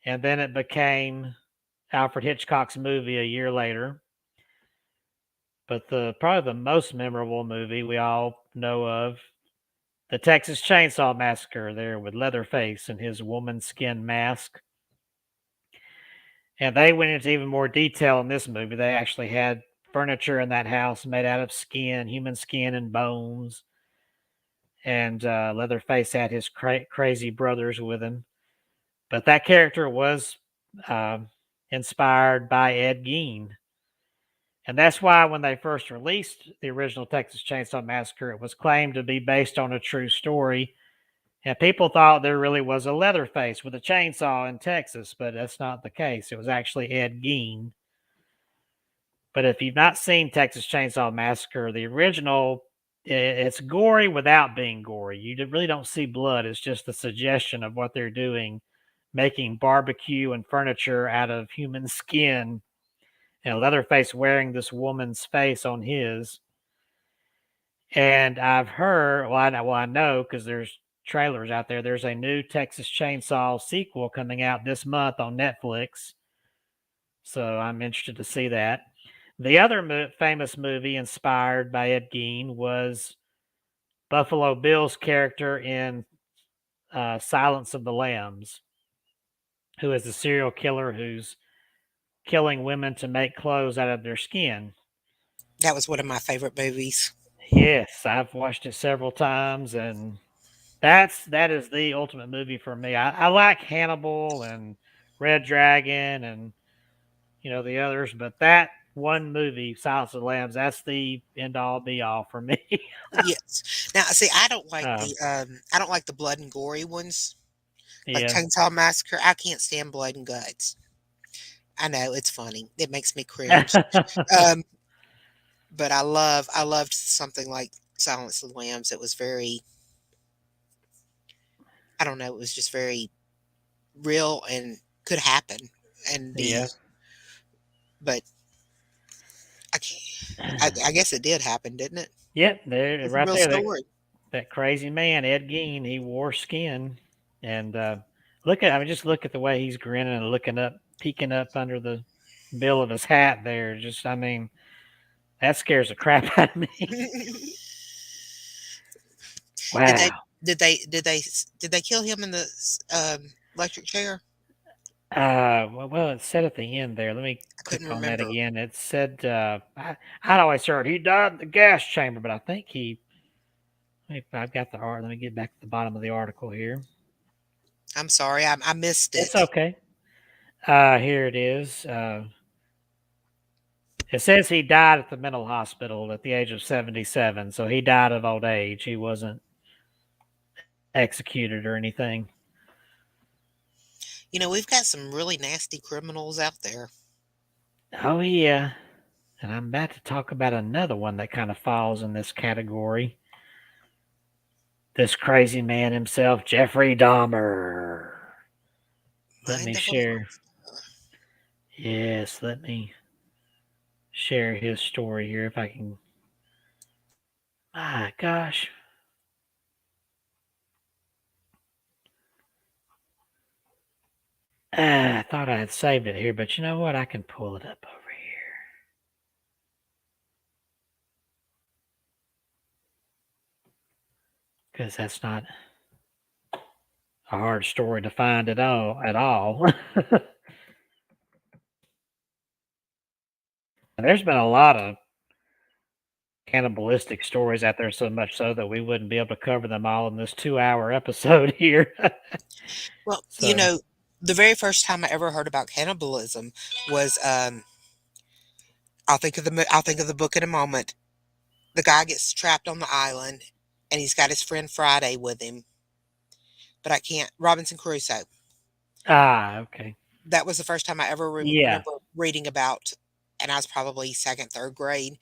and then it became Alfred Hitchcock's movie a year later. But probably the most memorable movie we all know of, the Texas Chainsaw Massacre there with Leatherface and his woman skin mask. And they went into even more detail in this movie. They actually had furniture in that house made out of skin, human skin and bones. And Leatherface had his crazy brothers with him. But that character was inspired by Ed Gein. And that's why when they first released the original Texas Chainsaw Massacre, it was claimed to be based on a true story. And people thought there really was a Leatherface with a chainsaw in Texas, but that's not the case. It was actually Ed Gein. But if you've not seen Texas Chainsaw Massacre, the original, it's gory without being gory. You really don't see blood. It's just the suggestion of what they're doing, making barbecue and furniture out of human skin. And Leatherface wearing this woman's face on his. And I've heard, I know because there's trailers out there. There's a new Texas Chainsaw sequel coming out this month on Netflix. So I'm interested to see that. The other famous movie inspired by Ed Gein was Buffalo Bill's character in Silence of the Lambs, who is a serial killer who's killing women to make clothes out of their skin. That was one of my favorite movies. Yes, I've watched it several times, and that is the ultimate movie for me. I like Hannibal and Red Dragon and the others, but that one movie, Silence of the Lambs, that's the end all be all for me. Yes. Now, see, I don't like the blood and gory ones, like Yeah. Chainsaw Massacre. I can't stand blood and guts. I know it's funny. It makes me cringe. But I loved something like Silence of the Lambs. It was very, I don't know, it was just very real and could happen. And Yeah. but I guess it did happen, didn't it? Yep, there, It's right a real there. story. That crazy man, Ed Gein, he wore skin, and just look at the way he's grinning and looking up, peeking up under the bill of his hat there. That scares the crap out of me. Did they Wow. did they kill him in the electric chair? Well, it said at the end there. Let me I click couldn't on that remember. again. It said I'd always heard he died in the gas chamber, but I think he. I've got the art. Let me get back to the bottom of the article here. I'm sorry, I missed It's it. okay. Here it is. It says he died at the mental hospital at the age of 77. So he died of old age. He wasn't executed or anything. You know, we've got some really nasty criminals out there. Oh, yeah. And I'm about to talk about another one that kind of falls in this category. This crazy man himself, Jeffrey Dahmer. Let me Mind of a share. monster. Yes, let me share his story here if I can. My gosh. I thought I had saved it here, but you know what? I can pull it up over here. Because that's not a hard story to find at all. And there's been a lot of cannibalistic stories out there, so much so that we wouldn't be able to cover them all in this 2-hour episode here. Well, you So, know, the very first time I ever heard about cannibalism was I'll think of the book in a moment. The guy gets trapped on the island, and he's got his friend Friday with him, but I can't. Robinson Crusoe. okay. That was the first time I ever Yeah. remember reading about, and I was probably second, third grade,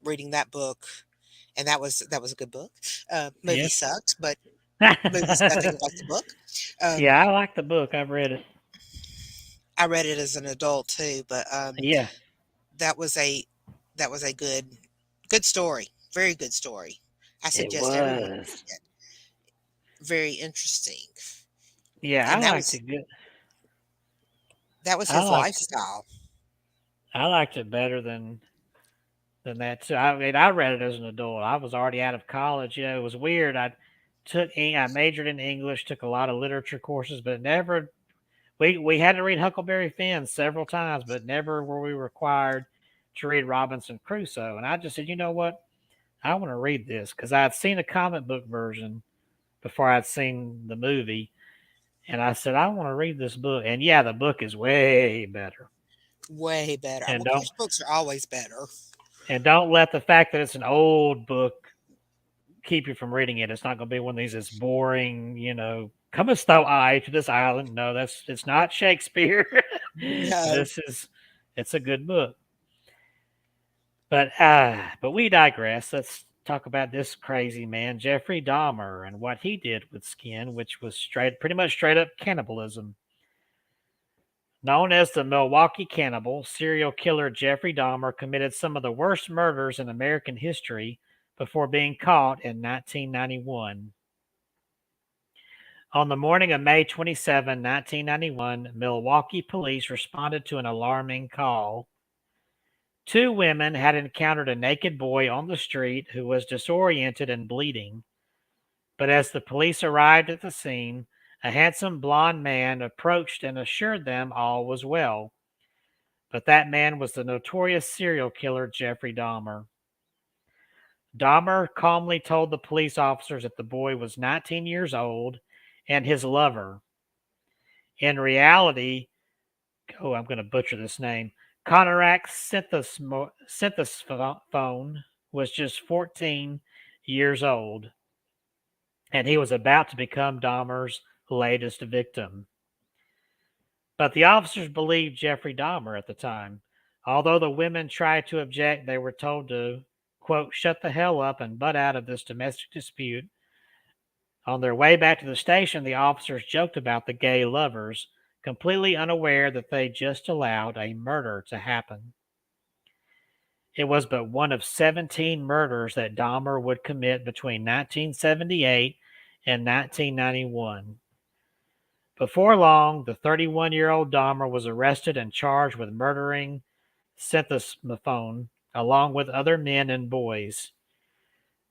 reading that book, and that was a good book. Movie Yes. sucked, but movie's nothing like the book. Um, Yeah, I like the book. I've read it. I read it as an adult too, but Yeah, that was a that was a good story, very good story. I it suggest everyone was. read it. Very interesting, Yeah, I and liked it good. that was I his liked lifestyle. I liked it better than that too. I mean, I read it as an adult. I was already out of college. You know, it was weird. I majored in English, took a lot of literature courses, but never we had to read Huckleberry Finn several times, but never were we required to read Robinson Crusoe. And I just said, you know what? I want to read this because I had seen a comic book version before I'd seen the movie. And I said, I want to read this book. And yeah, the book is way better. Way better. And Well, of don't course, books are always better. and don't let the fact that it's an old book keep you from reading it. It's not going to be one of these that's boring, comest thou I to this island. No, it's not Shakespeare. No, It's a good book. But we digress. Let's talk about this crazy man, Jeffrey Dahmer, and what he did with skin, which was pretty much straight up cannibalism. Known as the Milwaukee Cannibal, serial killer Jeffrey Dahmer committed some of the worst murders in American history before being caught in 1991. On the morning of May 27, 1991, Milwaukee police responded to an alarming call. Two women had encountered a naked boy on the street who was disoriented and bleeding. But as the police arrived at the scene, a handsome blond man approached and assured them all was well. But that man was the notorious serial killer Jeffrey Dahmer. Dahmer calmly told the police officers that the boy was 19 years old and his lover. In reality, I'm going to butcher this name, Konarak Synthesphone was just 14 years old, and he was about to become Dahmer's latest victim. But the officers believed Jeffrey Dahmer at the time. Although the women tried to object, they were told to, quote, shut the hell up and butt out of this domestic dispute. On their way back to the station, the officers joked about the gay lovers, completely unaware that they just allowed a murder to happen. It was but one of 17 murders that Dahmer would commit between 1978 and 1991. Before long, the 31-year-old Dahmer was arrested and charged with murdering Synthesphone along with other men and boys.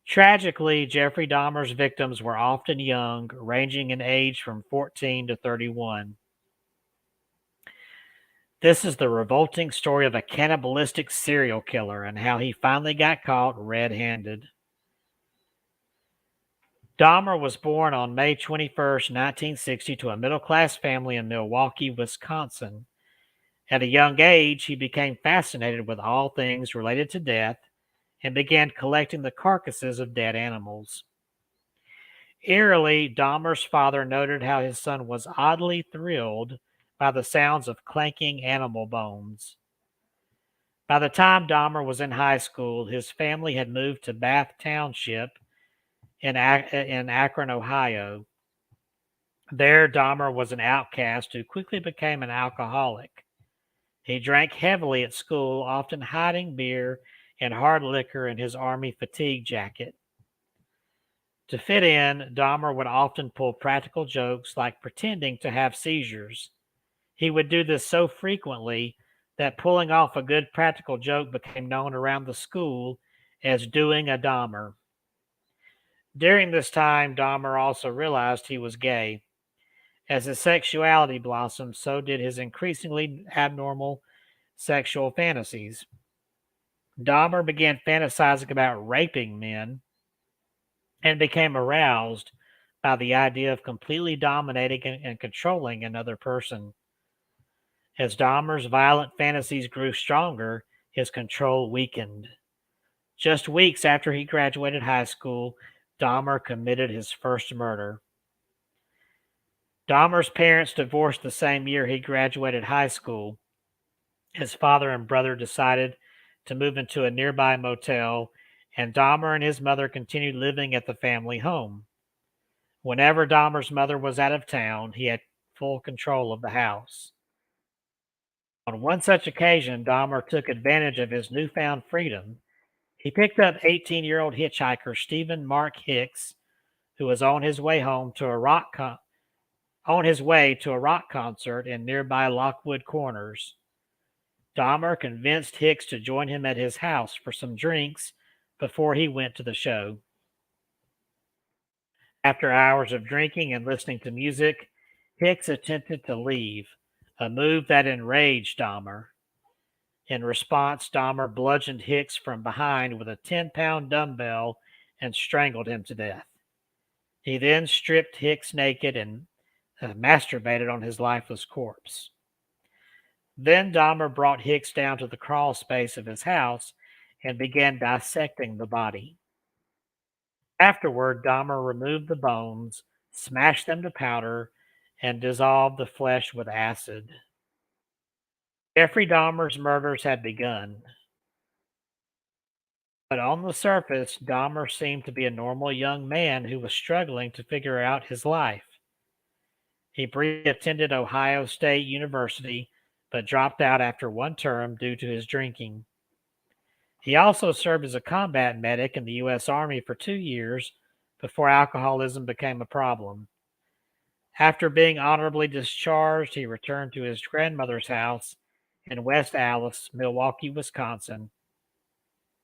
Tragically, Jeffrey Dahmer's victims were often young, ranging in age from 14 to 31. This is the revolting story of a cannibalistic serial killer and how he finally got caught red-handed. Dahmer was born on May 21st, 1960, to a middle-class family in Milwaukee, Wisconsin. At a young age, he became fascinated with all things related to death and began collecting the carcasses of dead animals. Eerily, Dahmer's father noted how his son was oddly thrilled by the sounds of clanking animal bones. By the time Dahmer was in high school, his family had moved to Bath Township in Akron, Ohio. There, Dahmer was an outcast who quickly became an alcoholic. He drank heavily at school, often hiding beer and hard liquor in his army fatigue jacket. To fit in, Dahmer would often pull practical jokes like pretending to have seizures. He would do this so frequently that pulling off a good practical joke became known around the school as doing a Dahmer. During this time, Dahmer also realized he was gay. As his sexuality blossomed, so did his increasingly abnormal sexual fantasies. Dahmer began fantasizing about raping men and became aroused by the idea of completely dominating and controlling another person. As Dahmer's violent fantasies grew stronger, his control weakened. Just weeks after he graduated high school, Dahmer committed his first murder. Dahmer's parents divorced the same year he graduated high school. His father and brother decided to move into a nearby motel, and Dahmer and his mother continued living at the family home. Whenever Dahmer's mother was out of town, he had full control of the house. On one such occasion, Dahmer took advantage of his newfound freedom. He picked up 18-year-old hitchhiker Stephen Mark Hicks, who was on his way to a rock concert in nearby Lockwood Corners. Dahmer convinced Hicks to join him at his house for some drinks before he went to the show. After hours of drinking and listening to music, Hicks attempted to leave, a move that enraged Dahmer. In response, Dahmer bludgeoned Hicks from behind with a 10-pound dumbbell and strangled him to death. He then stripped Hicks naked and masturbated on his lifeless corpse. Then Dahmer brought Hicks down to the crawl space of his house and began dissecting the body. Afterward, Dahmer removed the bones, smashed them to powder, and dissolved the flesh with acid. Jeffrey Dahmer's murders had begun. But on the surface, Dahmer seemed to be a normal young man who was struggling to figure out his life. He briefly attended Ohio State University, but dropped out after one term due to his drinking. He also served as a combat medic in the U.S. Army for 2 years before alcoholism became a problem. After being honorably discharged, he returned to his grandmother's house in West Allis, Milwaukee, Wisconsin.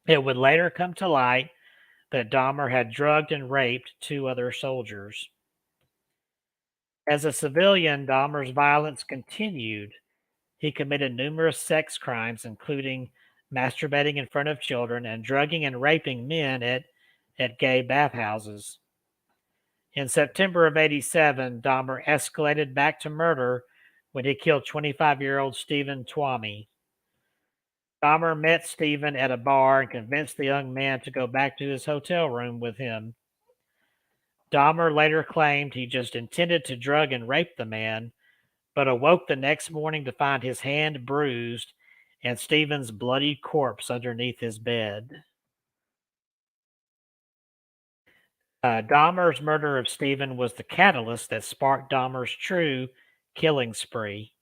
It would later come to light that Dahmer had drugged and raped 2 other soldiers. As a civilian, Dahmer's violence continued. He committed numerous sex crimes, including masturbating in front of children and drugging and raping men at gay bathhouses. In September of '87, Dahmer escalated back to murder when he killed 25-year-old Stephen Twomey. Dahmer met Stephen at a bar and convinced the young man to go back to his hotel room with him. Dahmer later claimed he just intended to drug and rape the man, but awoke the next morning to find his hand bruised and Stephen's bloodied corpse underneath his bed. Dahmer's murder of Stephen was the catalyst that sparked Dahmer's true killing spree.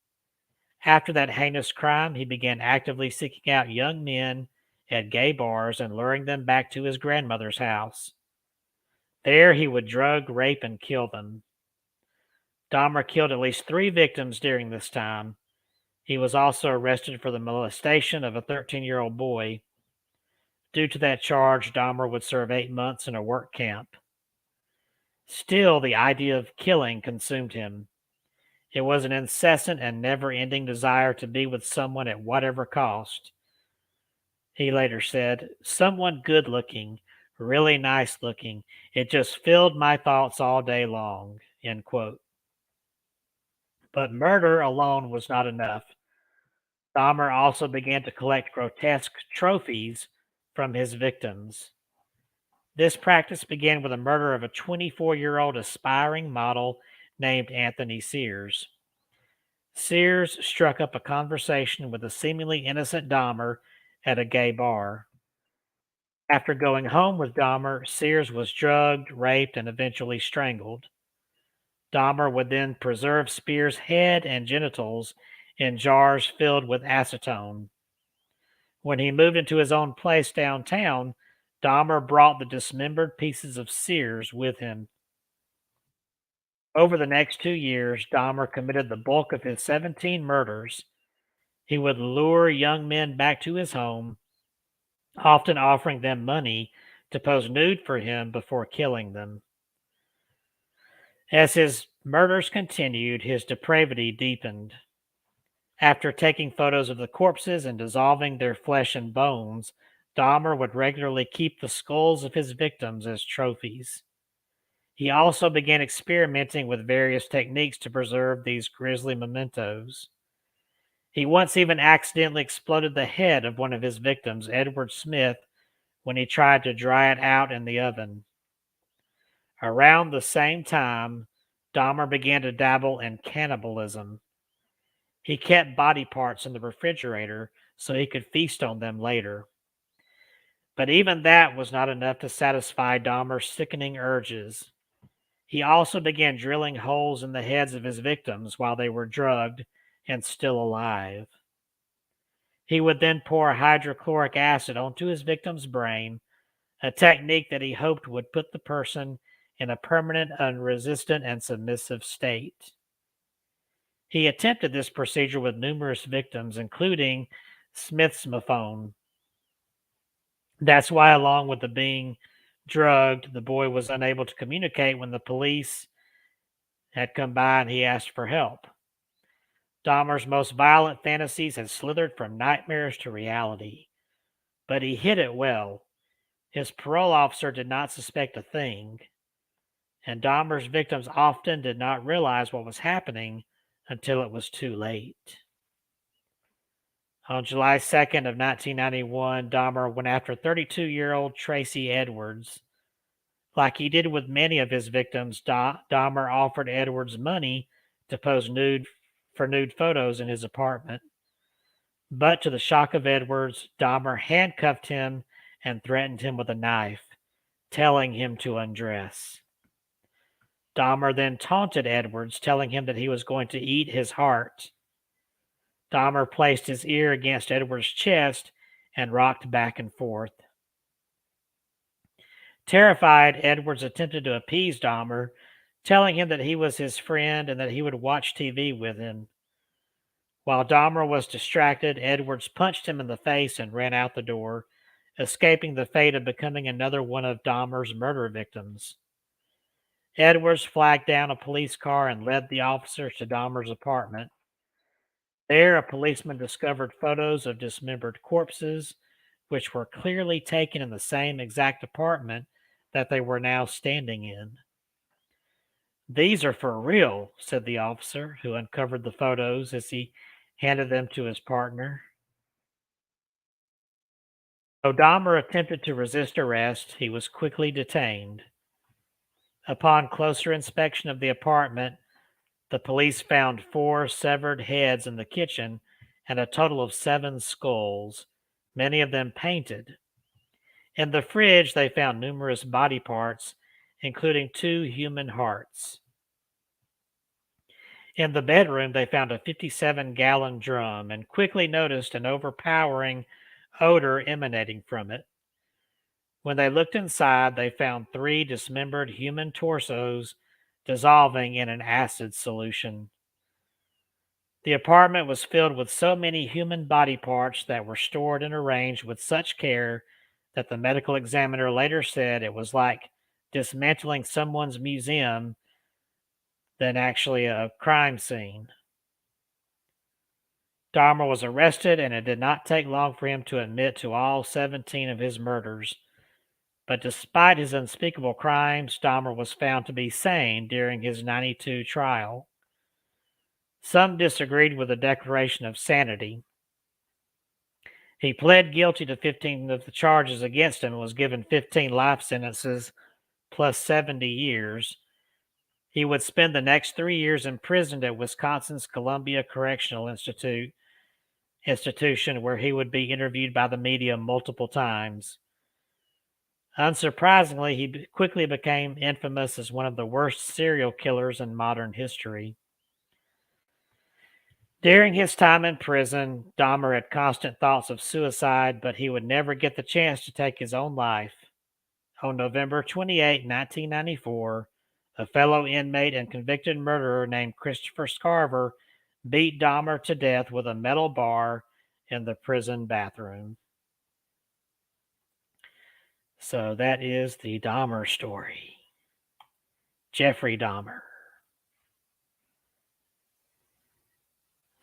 After that heinous crime, he began actively seeking out young men at gay bars and luring them back to his grandmother's house. There he would drug, rape, and kill them. Dahmer killed at least 3 victims during this time. He was also arrested for the molestation of a 13-year-old boy. Due to that charge, Dahmer would serve 8 months in a work camp. Still, the idea of killing consumed him. It was an incessant and never ending desire to be with someone at whatever cost. He later said, "Someone good looking, really nice looking. It just filled my thoughts all day long." End quote. But murder alone was not enough. Dahmer also began to collect grotesque trophies from his victims. This practice began with the murder of a 24-year-old aspiring model named Anthony Sears. Sears struck up a conversation with a seemingly innocent Dahmer at a gay bar. After going home with Dahmer, Sears was drugged, raped, and eventually strangled. Dahmer would then preserve Spears' head and genitals in jars filled with acetone. When he moved into his own place downtown, Dahmer brought the dismembered pieces of Sears with him. Over the next 2 years, Dahmer committed the bulk of his 17 murders. He would lure young men back to his home, often offering them money to pose nude for him before killing them. As his murders continued, his depravity deepened. After taking photos of the corpses and dissolving their flesh and bones, Dahmer would regularly keep the skulls of his victims as trophies. He also began experimenting with various techniques to preserve these grisly mementos. He once even accidentally exploded the head of one of his victims, Edward Smith, when he tried to dry it out in the oven. Around the same time, Dahmer began to dabble in cannibalism. He kept body parts in the refrigerator so he could feast on them later. But even that was not enough to satisfy Dahmer's sickening urges. He also began drilling holes in the heads of his victims while they were drugged and still alive. He would then pour hydrochloric acid onto his victim's brain, a technique that he hoped would put the person in a permanent, unresistant, and submissive state. He attempted this procedure with numerous victims, including Smith's Maphone. That's why, along with the being drugged, the boy was unable to communicate when the police had come by and he asked for help. Dahmer's most violent fantasies had slithered from nightmares to reality, but he hid it well. His parole officer did not suspect a thing, and Dahmer's victims often did not realize what was happening until it was too late. On July 2nd of 1991, Dahmer went after 32-year-old Tracy Edwards. Like he did with many of his victims, Dahmer offered Edwards money to pose nude photos in his apartment. But to the shock of Edwards, Dahmer handcuffed him and threatened him with a knife, telling him to undress. Dahmer then taunted Edwards, telling him that he was going to eat his heart. Dahmer placed his ear against Edwards' chest and rocked back and forth. Terrified, Edwards attempted to appease Dahmer, telling him that he was his friend and that he would watch TV with him. While Dahmer was distracted, Edwards punched him in the face and ran out the door, escaping the fate of becoming another one of Dahmer's murder victims. Edwards flagged down a police car and led the officers to Dahmer's apartment. There, a policeman discovered photos of dismembered corpses, which were clearly taken in the same exact apartment that they were now standing in. "These are for real," said the officer, who uncovered the photos as he handed them to his partner. Though Dahmer attempted to resist arrest, he was quickly detained. Upon closer inspection of the apartment, the police found 4 severed heads in the kitchen and a total of 7 skulls, many of them painted. In the fridge, they found numerous body parts, including 2 human hearts. In the bedroom, they found a 57-gallon drum and quickly noticed an overpowering odor emanating from it. When they looked inside, they found 3 dismembered human torsos dissolving in an acid solution. The apartment was filled with so many human body parts that were stored and arranged with such care that the medical examiner later said it was like dismantling someone's museum than actually a crime scene. Dahmer was arrested, and it did not take long for him to admit to all 17 of his murders. But despite his unspeakable crimes, Dahmer was found to be sane during his 92 trial. Some disagreed with the declaration of sanity. He pled guilty to 15 of the charges against him and was given 15 life sentences plus 70 years. He would spend the next 3 years imprisoned at Wisconsin's Columbia Correctional Institution, where he would be interviewed by the media multiple times. Unsurprisingly, he quickly became infamous as one of the worst serial killers in modern history. During his time in prison, Dahmer had constant thoughts of suicide, but he would never get the chance to take his own life. On November 28, 1994, a fellow inmate and convicted murderer named Christopher Scarver beat Dahmer to death with a metal bar in the prison bathroom. So that is the Dahmer story. Jeffrey Dahmer.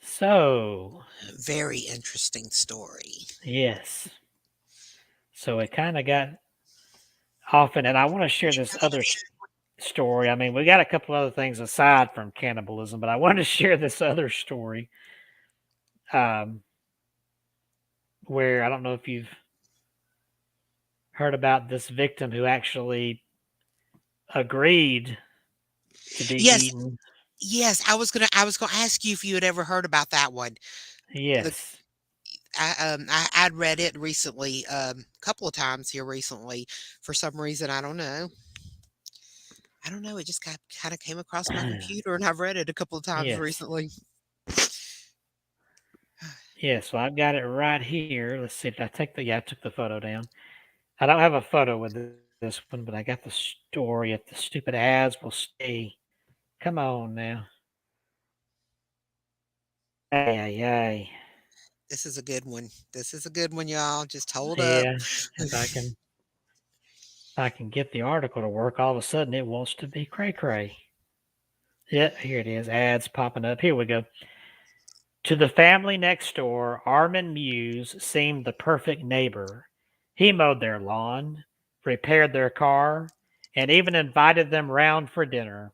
So, Very interesting story. yes. So it kind of got off, and I want to share this other story. I mean, we got a couple other things aside from cannibalism, but I wanted to share this other story where I don't know if you've heard about this victim who actually agreed to be Yes, eaten. yes. I was gonna ask you if you had ever heard about that one. Yes. I'd read it recently, a couple of times here recently. For some reason, I don't know. It just kind of came across my computer, and I've read it a couple of times Yes. recently. Yeah, so I've got it right here. Let's see. Did I take I took the photo down. I don't have a photo with this one, but I got the story. If the stupid ads will stay. Come on now. Ay. This is a good one. This is a good one, y'all. Just hold up. Yeah. If I can get the article to work, all of a sudden it wants to be cray. Yeah, here it is. Ads popping up. Here we go. To the family next door, Armin Muse seemed the perfect neighbor. He mowed their lawn, repaired their car, and even invited them round for dinner.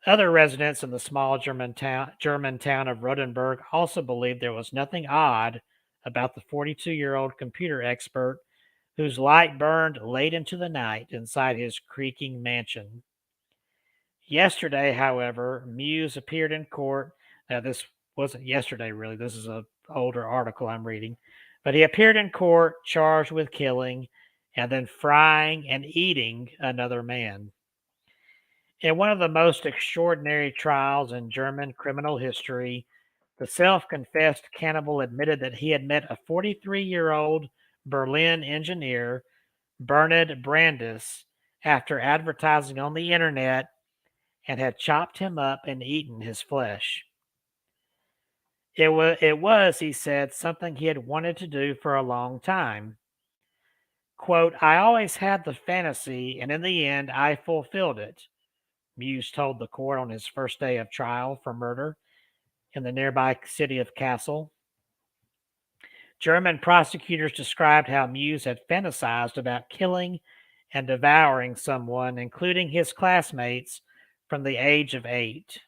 Other residents in the small German town of Rodenburg also believed there was nothing odd about the 42-year-old computer expert whose light burned late into the night inside his creaking mansion. Yesterday, however, Muse appeared in court. Now, this wasn't yesterday, really. This is an older article I'm reading. But he appeared in court charged with killing and then frying and eating another man. In one of the most extraordinary trials in German criminal history, the self-confessed cannibal admitted that he had met a 43-year-old Berlin engineer, Bernhard Brandes, after advertising on the internet and had chopped him up and eaten his flesh. It was, he said, something he had wanted to do for a long time. Quote, I always had the fantasy, and in the end, I fulfilled it, Muse told the court on his first day of trial for murder in the nearby city of Kassel. German prosecutors described how Muse had fantasized about killing and devouring someone, including his classmates, from the age of 8.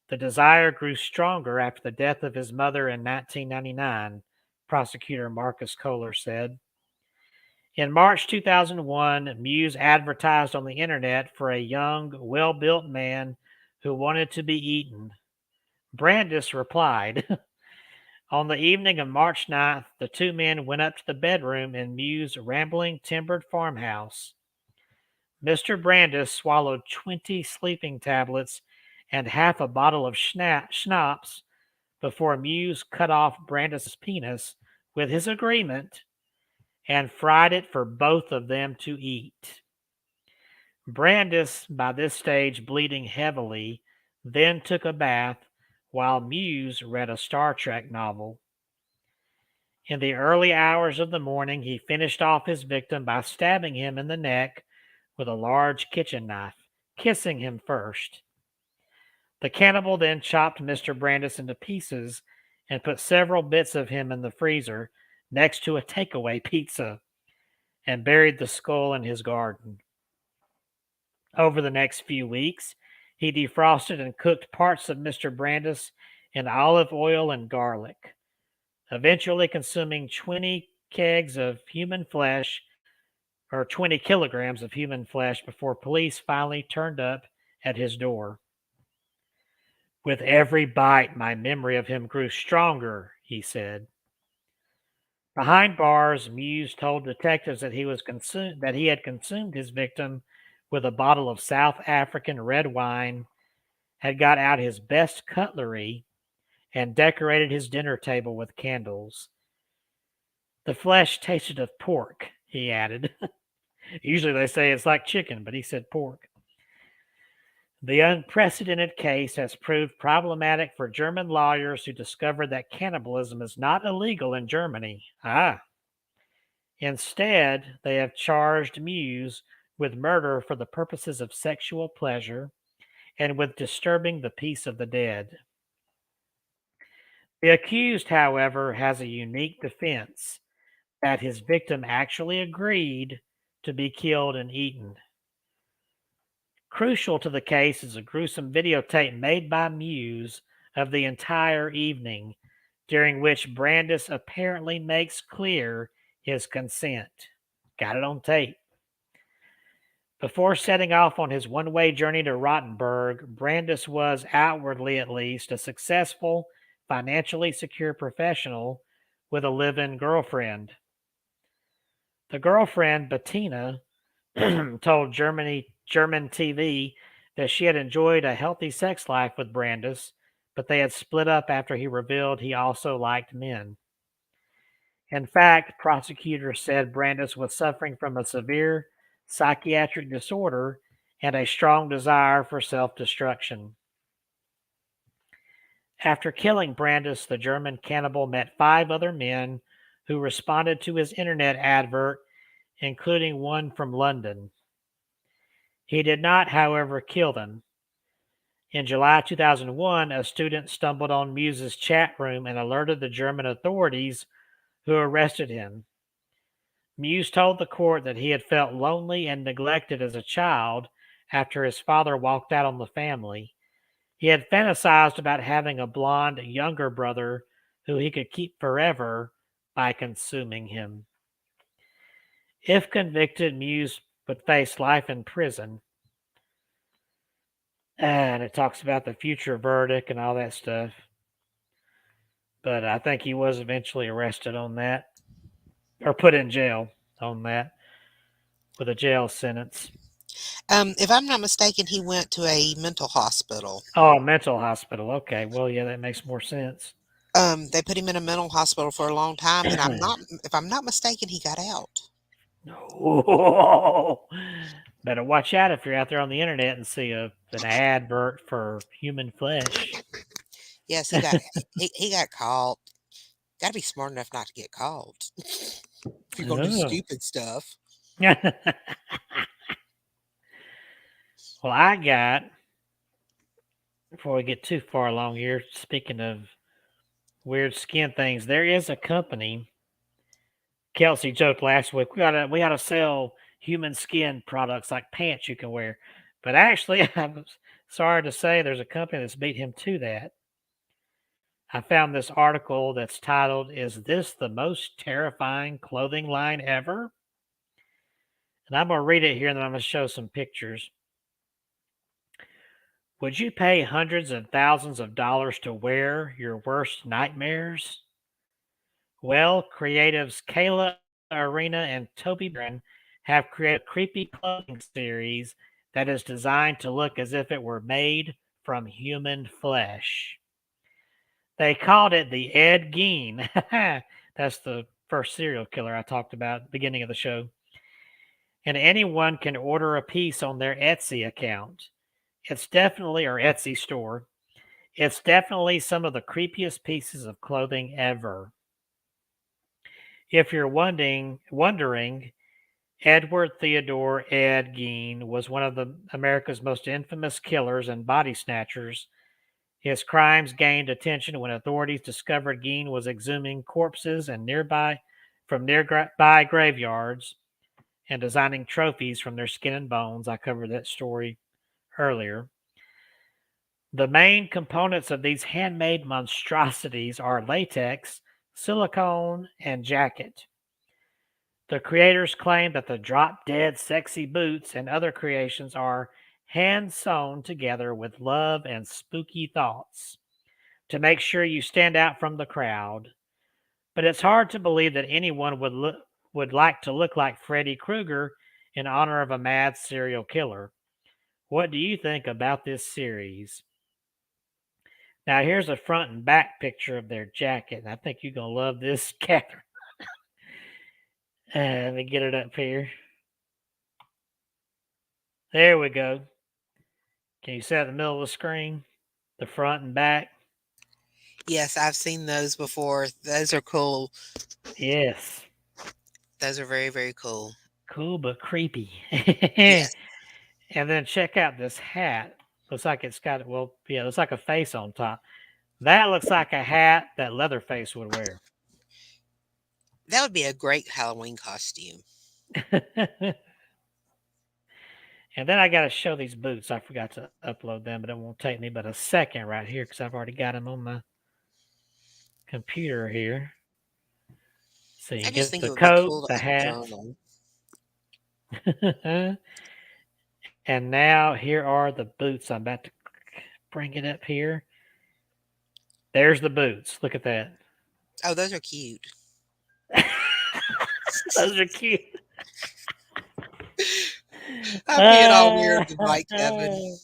The desire grew stronger after the death of his mother in 1999, prosecutor Marcus Kohler said. In March 2001, Muse advertised on the internet for a young, well-built man who wanted to be eaten. Brandes replied. On the evening of March 9th, the two men went up to the bedroom in Muse's rambling timbered farmhouse. Mr. Brandes swallowed 20 sleeping tablets and half a bottle of schnapps before Muse cut off Brandes' penis with his agreement and fried it for both of them to eat. Brandes, by this stage bleeding heavily, then took a bath while Muse read a Star Trek novel. In the early hours of the morning, he finished off his victim by stabbing him in the neck with a large kitchen knife, kissing him first. The cannibal then chopped Mr. Brandis into pieces and put several bits of him in the freezer next to a takeaway pizza and buried the skull in his garden. Over the next few weeks, he defrosted and cooked parts of Mr. Brandis in olive oil and garlic, eventually consuming 20 kegs of human flesh or 20 kilograms of human flesh before police finally turned up at his door. With every bite, my memory of him grew stronger, he said. Behind bars, Muse told detectives that he had consumed his victim with a bottle of South African red wine, had got out his best cutlery, and decorated his dinner table with candles. The flesh tasted of pork, he added. Usually they say it's like chicken, but he said pork. The unprecedented case has proved problematic for German lawyers who discovered that cannibalism is not illegal in Germany. Instead, they have charged Muse with murder for the purposes of sexual pleasure and with disturbing the peace of the dead. The accused, however, has a unique defense that his victim actually agreed to be killed and eaten. Crucial to the case is a gruesome videotape made by Muse of the entire evening, during which Brandis apparently makes clear his consent. Got it on tape. Before setting off on his one-way journey to Rottenburg, Brandis was, outwardly at least, a successful, financially secure professional with a live-in girlfriend. The girlfriend, Bettina, told German TV that she had enjoyed a healthy sex life with Brandis, but they had split up after he revealed he also liked men. In fact, prosecutors said Brandis was suffering from a severe psychiatric disorder and a strong desire for self-destruction. After killing Brandis, the German cannibal met 5 other men who responded to his internet advert, including one from London. He did not, however, kill them. In July 2001, a student stumbled on Muse's chat room and alerted the German authorities, who arrested him. Muse told the court that he had felt lonely and neglected as a child after his father walked out on the family. He had fantasized about having a blonde younger brother who he could keep forever by consuming him. If convicted, Muse would face life in prison. And it talks about the future verdict and all that stuff. But I think he was eventually arrested on that, or put in jail on that, with a jail sentence. If I'm not mistaken, he went to a mental hospital. Oh, a mental hospital. Okay. Well, yeah, that makes more sense. They put him in a mental hospital for a long time, and if I'm not mistaken, he got out. No. Better watch out if you're out there on the internet and see an advert for human flesh. Yes, he got he got caught. Got to be smart enough not to get caught. If you're gonna do stupid stuff. Well, I got, before we get too far along here, speaking of weird skin things, there is a company. Kelsey joked last week, we ought to sell human skin products like pants you can wear. But actually, I'm sorry to say there's a company that's beat him to that. I found this article that's titled, "Is This the Most Terrifying Clothing Line Ever?" And I'm going to read it here and then I'm going to show some pictures. Would you pay hundreds of thousands of dollars to wear your worst nightmares? Well, creatives Kayla Arena and Toby Brin have created a creepy clothing series that is designed to look as if it were made from human flesh. They called it the Ed Gein. That's the first serial killer I talked about at the beginning of the show. And anyone can order a piece on their Etsy account. It's definitely, or Etsy store, it's definitely some of the creepiest pieces of clothing ever. If you're wondering, Edward Theodore Ed Gein was one of America's most infamous killers and body snatchers. His crimes gained attention when authorities discovered Gein was exhuming corpses and from nearby graveyards and designing trophies from their skin and bones. I covered that story earlier. The main components of these handmade monstrosities are latex, silicone, and jacket. The creators claim that the drop dead sexy boots and other creations are hand sewn together with love and spooky thoughts to make sure you stand out from the crowd. But it's hard to believe that anyone would like to look like Freddy Krueger in honor of a mad serial killer. What do you think about this series? Now, here's a front and back picture of their jacket. And I think you're going to love this, Catherine. Let me get it up here. There we go. Can you see it in the middle of the screen? The front and back? Yes, I've seen those before. Those are cool. Yes. Those are very, very cool. Cool but creepy. Yes. And then check out this hat. Looks like it's got, looks like a face on top. That looks like a hat that Leatherface would wear. That would be a great Halloween costume. And then I got to show these boots. I forgot to upload them, but it won't take me but a second right here because I've already got them on my computer here. So you I get just think it the would be coat, cool to the have a hat. journal. And now here are the boots. I'm about to bring it up here. There's the boots. Look at that. Oh, those are cute. Those are cute. I'm being all weird tonight, Kevin.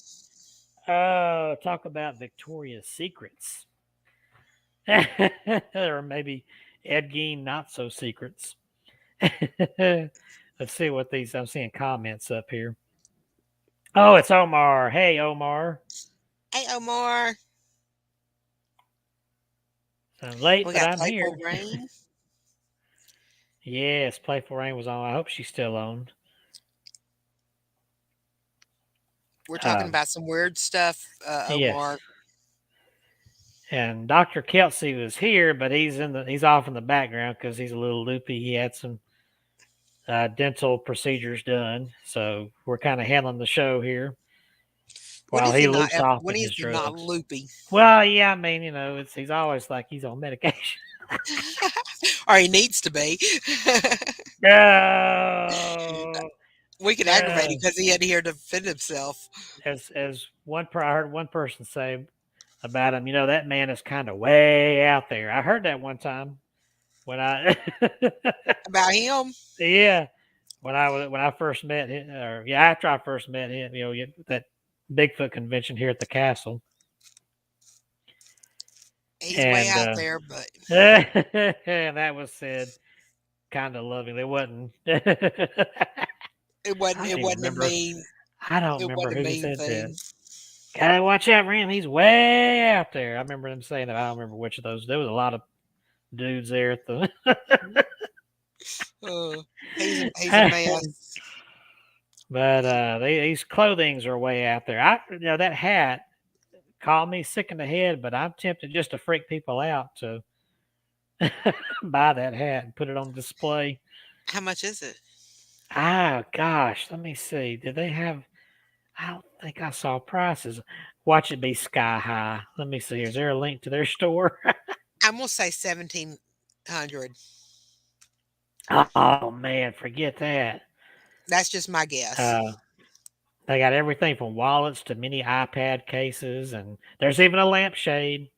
Oh, talk about Victoria's Secrets. Or maybe Ed Gein not so secrets. Let's see what these, I'm seeing comments up here. Oh, it's Omar. Hey, Omar. Hey, Omar. I'm late, We but got I'm here. Playful Rain. Yes, Playful Rain was on. I hope she's still on. We're talking about some weird stuff, Omar. Yes. And Dr. Kelsey was here, but he's off in the background because he's a little loopy. He had some dental procedures done, so we're kind of handling the show here while he loops off when in he's his drugs. not loopy? Well, yeah, I mean, he's always like he's on medication. Or he needs to be. No. We can aggravate him because he had here to defend himself. As I heard one person say about him, that man is kind of way out there. I heard that one time when I about him. Yeah, when I first met him, after I first met him, that Bigfoot convention here at the castle. He's way out there, but and that was said kind of lovingly. It wasn't. It wasn't a mean. I don't remember who said thing. that. Gotta watch out for him. He's way out there. I remember them saying that. I don't remember which of those. There was a lot of dudes there at the. He's a mess. But these clothings are way out there. That hat called me sick in the head, but I'm tempted just to freak people out to buy that hat and put it on display. How much is it? Oh gosh, let me see. Did they have? I don't think I saw prices. Watch it be sky high. Let me see. Is there a link to their store? I'm gonna say 1,700. Oh man, forget that. That's just my guess. They got everything from wallets to mini iPad cases, and there's even a lampshade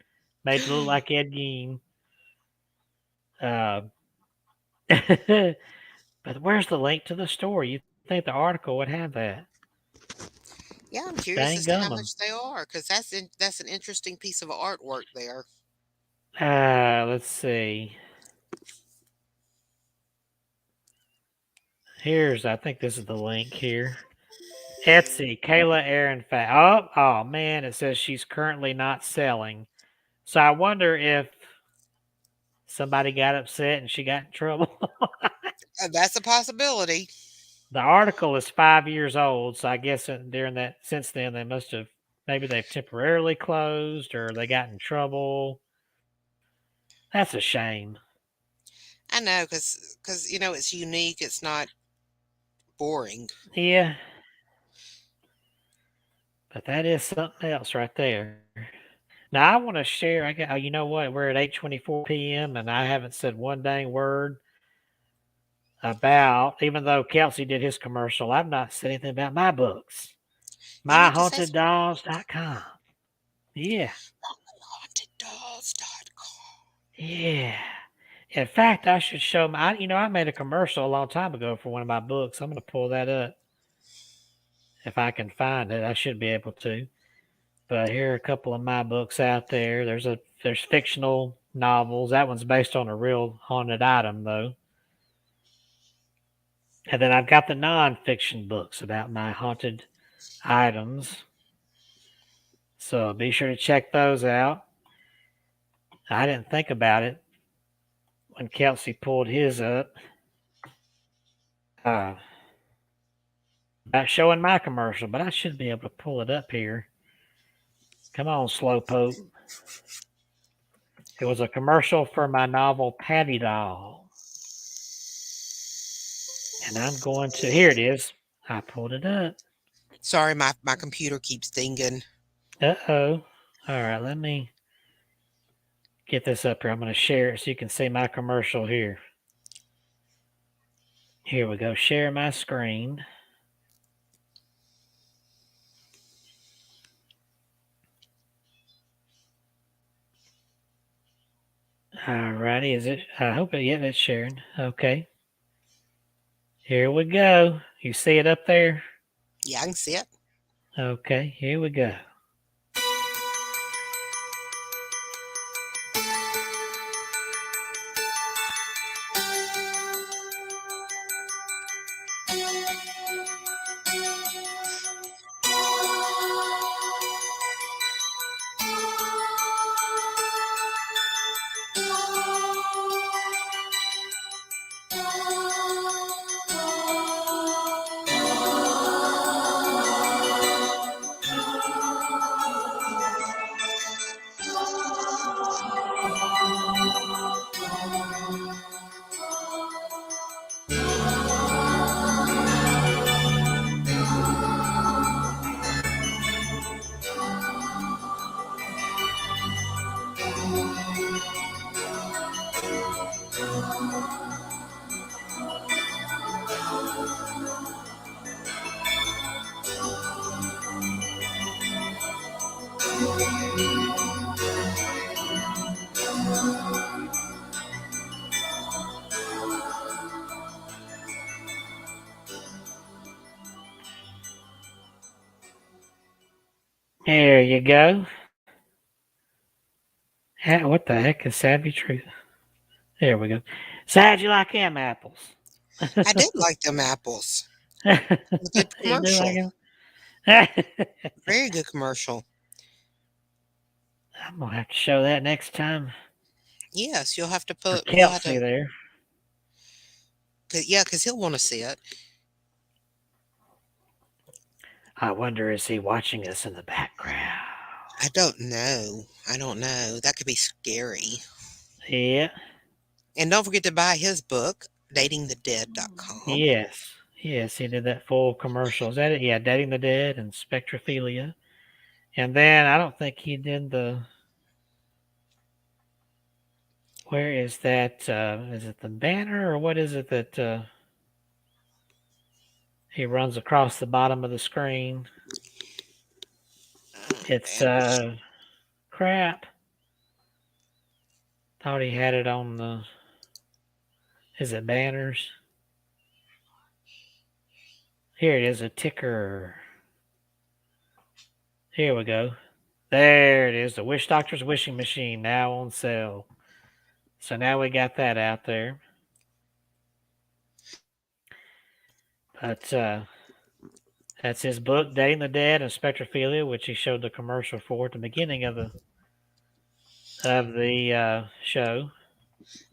made to look like Ed Gein. But where's the link to the store? You think the article would have that? Yeah, I'm curious as to how much they are, because that's an interesting piece of artwork there. Let's see. I think this is the link here. Etsy, Kayla Aaron oh man, it says she's currently not selling. So I wonder if somebody got upset and she got in trouble. That's a possibility. The article is 5 years old, so I guess since then they must have maybe they've temporarily closed or they got in trouble. That's a shame. I know, because it's unique. It's not boring. Yeah, but that is something else right there. Now I want to share. You know what? We're at 8:24 p.m. and I haven't said one dang word about. Even though Kelsey did his commercial, I've not said anything about my books. You need to say MyHauntedDolls.com. Yeah, HauntedDolls.com. yeah. In fact, I should show my. I made a commercial a long time ago for one of my books. I'm going to pull that up if I can find it. I should be able to. But here are a couple of my books out there. There's fictional novels. That one's based on a real haunted item, though. And then I've got the nonfiction books about my haunted items. So be sure to check those out. I didn't think about it when Kelsey pulled his up. About showing my commercial, but I should be able to pull it up here. Come on, Slowpoke. It was a commercial for my novel Patty Doll. And I'm going to, here it is. I pulled it up. Sorry, my computer keeps dinging. Uh-oh. All right, let me get this up here. I'm going to share it so you can see my commercial here. Here we go. Share my screen. All righty. I hope it's sharing. Okay. Here we go. You see it up there? Yeah, I can see it. Okay, here we go. There you go. What the heck is Savvy Truth? There we go. So how'd you like them apples? I did like them apples. You Good do like commercial. 'em? Very good commercial. I'm going to have to show that next time. Yes, you'll have to For put. You'll have Kelsey to, there. because he'll want to see it. I wonder, is he watching us in the background? I don't know. That could be scary. Yeah. And don't forget to buy his book, datingthedead.com. Yes. Yes, he did that full commercial. Is that it? Yeah, Dating the Dead and Spectrophilia. And then I don't think he did the... Where is that? Is it the banner or what is it that he runs across the bottom of the screen? It's crap. Thought he had it on the... Is it banners? Here it is, a ticker. Here we go. There it is, the Wish Doctor's Wishing Machine now on sale. So now we got that out there. But that's his book, Dating the Dead and Spectrophilia, which he showed the commercial for at the beginning of the show.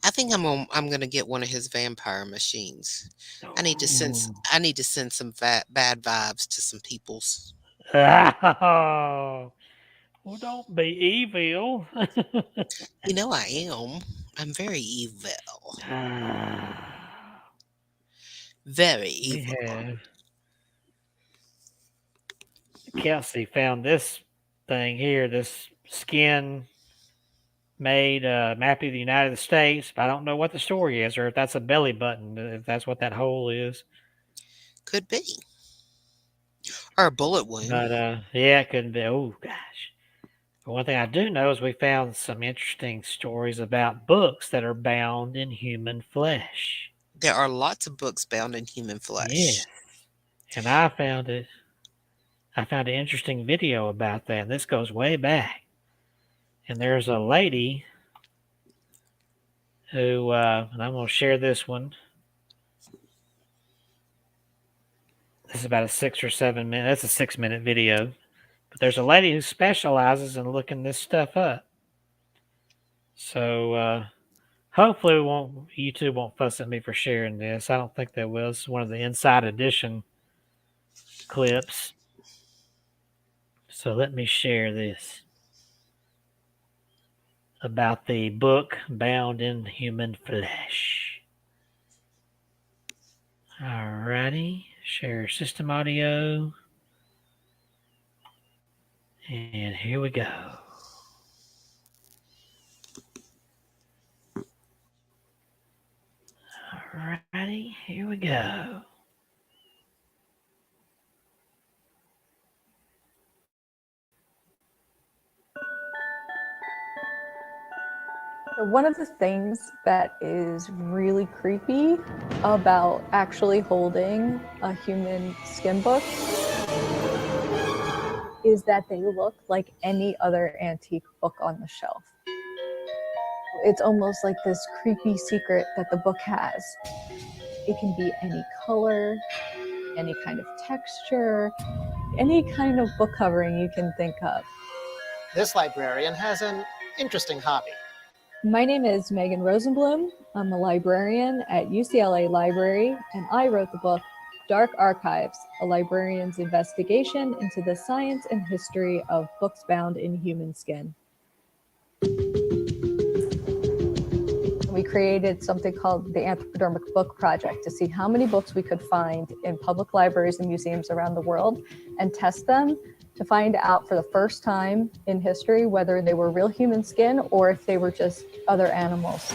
I think I'm gonna get one of his vampire machines. I need to send some bad vibes to some peoples. Oh, well, don't be evil. You know I am. I'm very evil. Very We evil. have Kelsey found this thing here, this skin made map of the United States. But I don't know what the story is, or if that's a belly button, if that's what that hole is. Could be. Or a bullet wound. But yeah, it couldn't be. Oh gosh. But one thing I do know is we found some interesting stories about books that are bound in human flesh. There are lots of books bound in human flesh. Yes. And I found an interesting video about that. This goes way back. And there's a lady who, and I'm going to share this one. This is about a 6 or 7 minute. That's a 6-minute video. But there's a lady who specializes in looking this stuff up. So hopefully YouTube won't fuss at me for sharing this. I don't think they will. It's one of the Inside Edition clips. So let me share this about the book Bound in Human Flesh. Alrighty, share system audio. And here we go. Alrighty, here we go. One of the things that is really creepy about actually holding a human skin book is that they look like any other antique book on the shelf. It's almost like this creepy secret that the book has. It can be any color, any kind of texture, any kind of book covering you can think of. This librarian has an interesting hobby. My name is Megan Rosenblum. I'm a librarian at UCLA Library, and I wrote the book Dark Archives, a librarian's investigation into the science and history of books bound in human skin. We created something called the Anthropodermic Book Project to see how many books we could find in public libraries and museums around the world and test them to find out for the first time in history whether they were real human skin or if they were just other animals.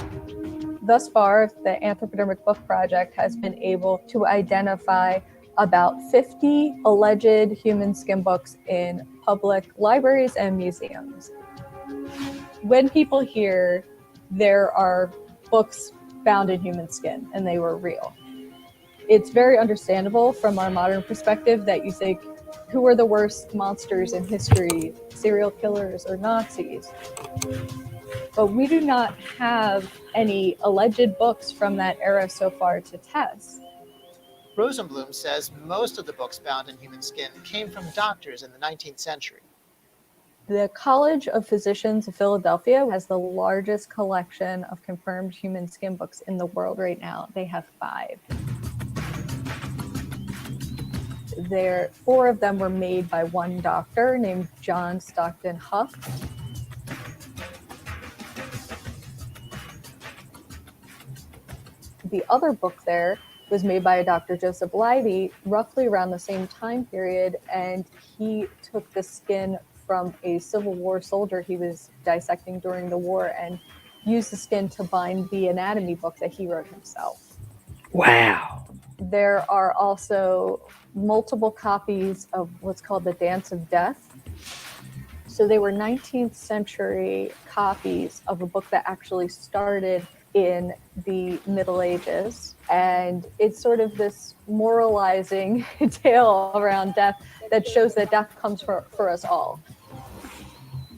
Thus far, the Anthropodermic Book Project has been able to identify about 50 alleged human skin books in public libraries and museums. When people hear there are books found in human skin and they were real, it's very understandable from our modern perspective that you think, who are the worst monsters in history, serial killers or Nazis? But we do not have any alleged books from that era so far to test. Rosenblum says most of the books bound in human skin came from doctors in the 19th century. The College of Physicians of Philadelphia has the largest collection of confirmed human skin books in the world right now. They have 5. 4 of them were made by one doctor named John Stockton Huff. The other book there was made by a Dr. Joseph Livy roughly around the same time period, and he took the skin from a Civil War soldier he was dissecting during the war and used the skin to bind the anatomy book that he wrote himself. Wow. There are also multiple copies of what's called the Dance of Death. So they were 19th century copies of a book that actually started in the Middle Ages. And it's sort of this moralizing tale around death that shows that death comes for us all.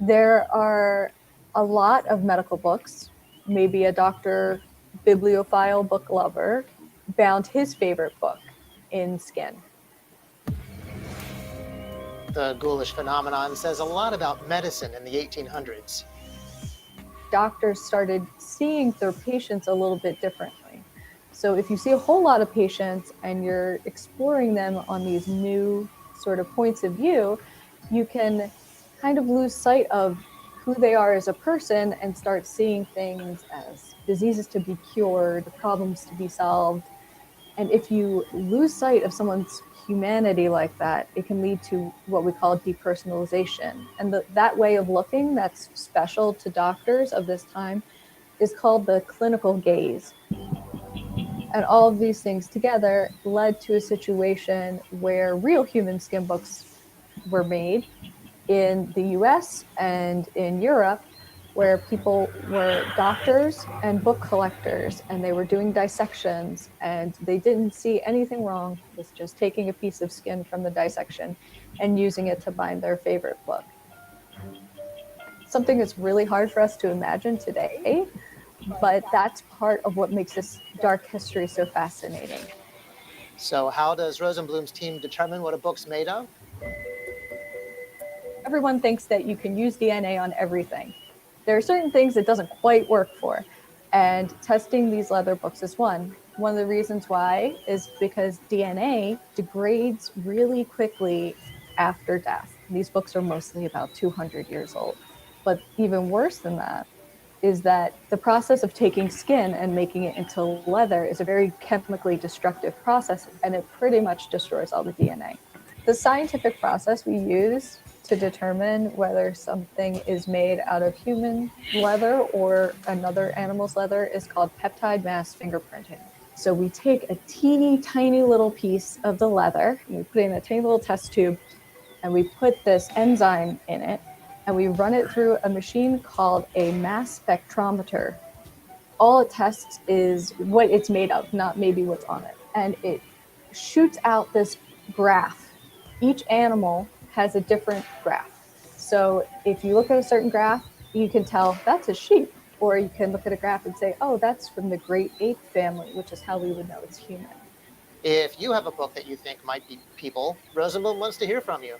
There are a lot of medical books. Maybe a doctor, bibliophile, book lover, bound his favorite book in skin. The ghoulish phenomenon says a lot about medicine in the 1800s. doctors started seeing their patients a little bit differently. So if you see a whole lot of patients and you're exploring them on these new sort of points of view, you can kind of lose sight of who they are as a person and start seeing things as diseases to be cured, problems to be solved. And if you lose sight of someone's humanity like that, it can lead to what we call depersonalization. And that way of looking that's special to doctors of this time is called the clinical gaze. And all of these things together led to a situation where real human skin books were made in the US and in Europe, where people were doctors and book collectors, and they were doing dissections, and they didn't see anything wrong with just taking a piece of skin from the dissection and using it to bind their favorite book. Something that's really hard for us to imagine today, but that's part of what makes this dark history so fascinating. So how does Rosenblum's team determine what a book's made of? Everyone thinks that you can use DNA on everything. There are certain things it doesn't quite work for, and testing these leather books is one. One of the reasons why is because DNA degrades really quickly after death. These books are mostly about 200 years old. But even worse than that is that the process of taking skin and making it into leather is a very chemically destructive process, and it pretty much destroys all the DNA. The scientific process we use to determine whether something is made out of human leather or another animal's leather is called peptide mass fingerprinting. So we take a teeny tiny little piece of the leather, and we put it in a tiny little test tube, and we put this enzyme in it, and we run it through a machine called a mass spectrometer. All it tests is what it's made of, not maybe what's on it. And it shoots out this graph. Each animal has a different graph. So if you look at a certain graph, you can tell that's a sheep. Or you can look at a graph and say, oh, that's from the great ape family, which is how we would know it's human. If you have a book that you think might be people, Rosenblum wants to hear from you.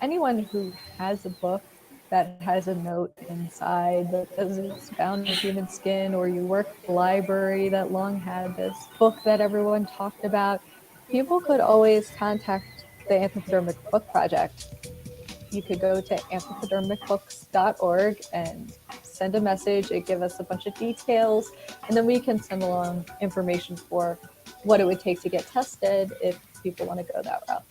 Anyone who has a book that has a note inside that says it's bound in human skin, or you work at the library that long had this book that everyone talked about, people could always contact the Anthropodermic Book Project. You could go to anthropodermicbooks.org and send a message and give us a bunch of details, and then we can send along information for what it would take to get tested if people want to go that route.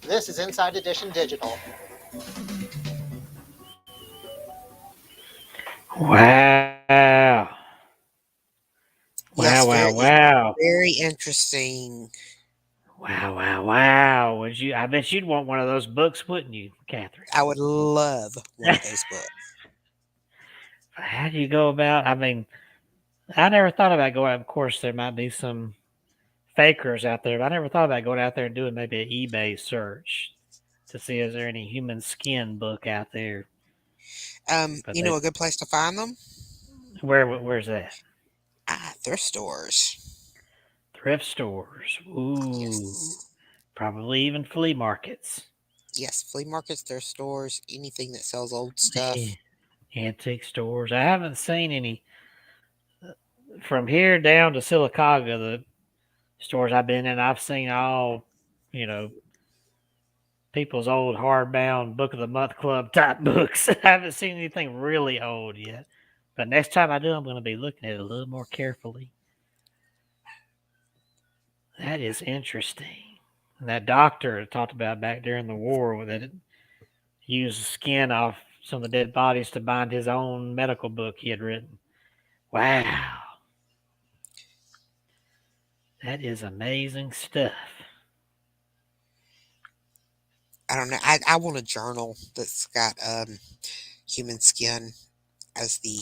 This is Inside Edition Digital. Wow. Yes, Wow. Very interesting. Wow. I bet you'd want one of those books, wouldn't you, Catherine? I would love one of those books. How do you go about? I mean, I never thought about going out. Of course, there might be some fakers out there, but I never thought about going out there and doing maybe an eBay search to see is there any human skin book out there. You know a good place to find them? Where's that? Thrift stores. Thrift stores. Ooh. Yes. Probably even flea markets. Yes, flea markets, thrift stores, anything that sells old stuff. Antique stores. I haven't seen any from here down to Sylacauga. The stores I've been in, I've seen all, people's old hardbound Book of the Month Club type books. I haven't seen anything really old yet. But next time I do, I'm going to be looking at it a little more carefully. That is interesting. And that doctor talked about back during the war that it used skin off some of the dead bodies to bind his own medical book he had written. Wow. That is amazing stuff. I don't know. I want a journal that's got human skin as the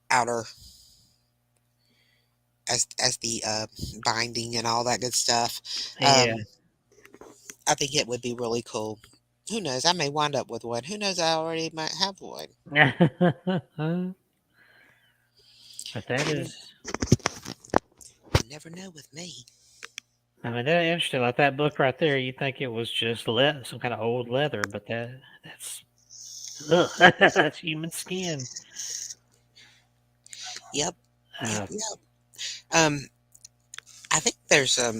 outer, as the binding and all that good stuff. Yeah. I think it would be really cool. Who knows? I may wind up with one. Who knows? I already might have one. But that is. You never know with me. I mean, that's interesting. Like that book right there, you think it was just some kind of old leather, but that's ugh, that's human skin. Yep. Yep. Uh, Yep. I think there's a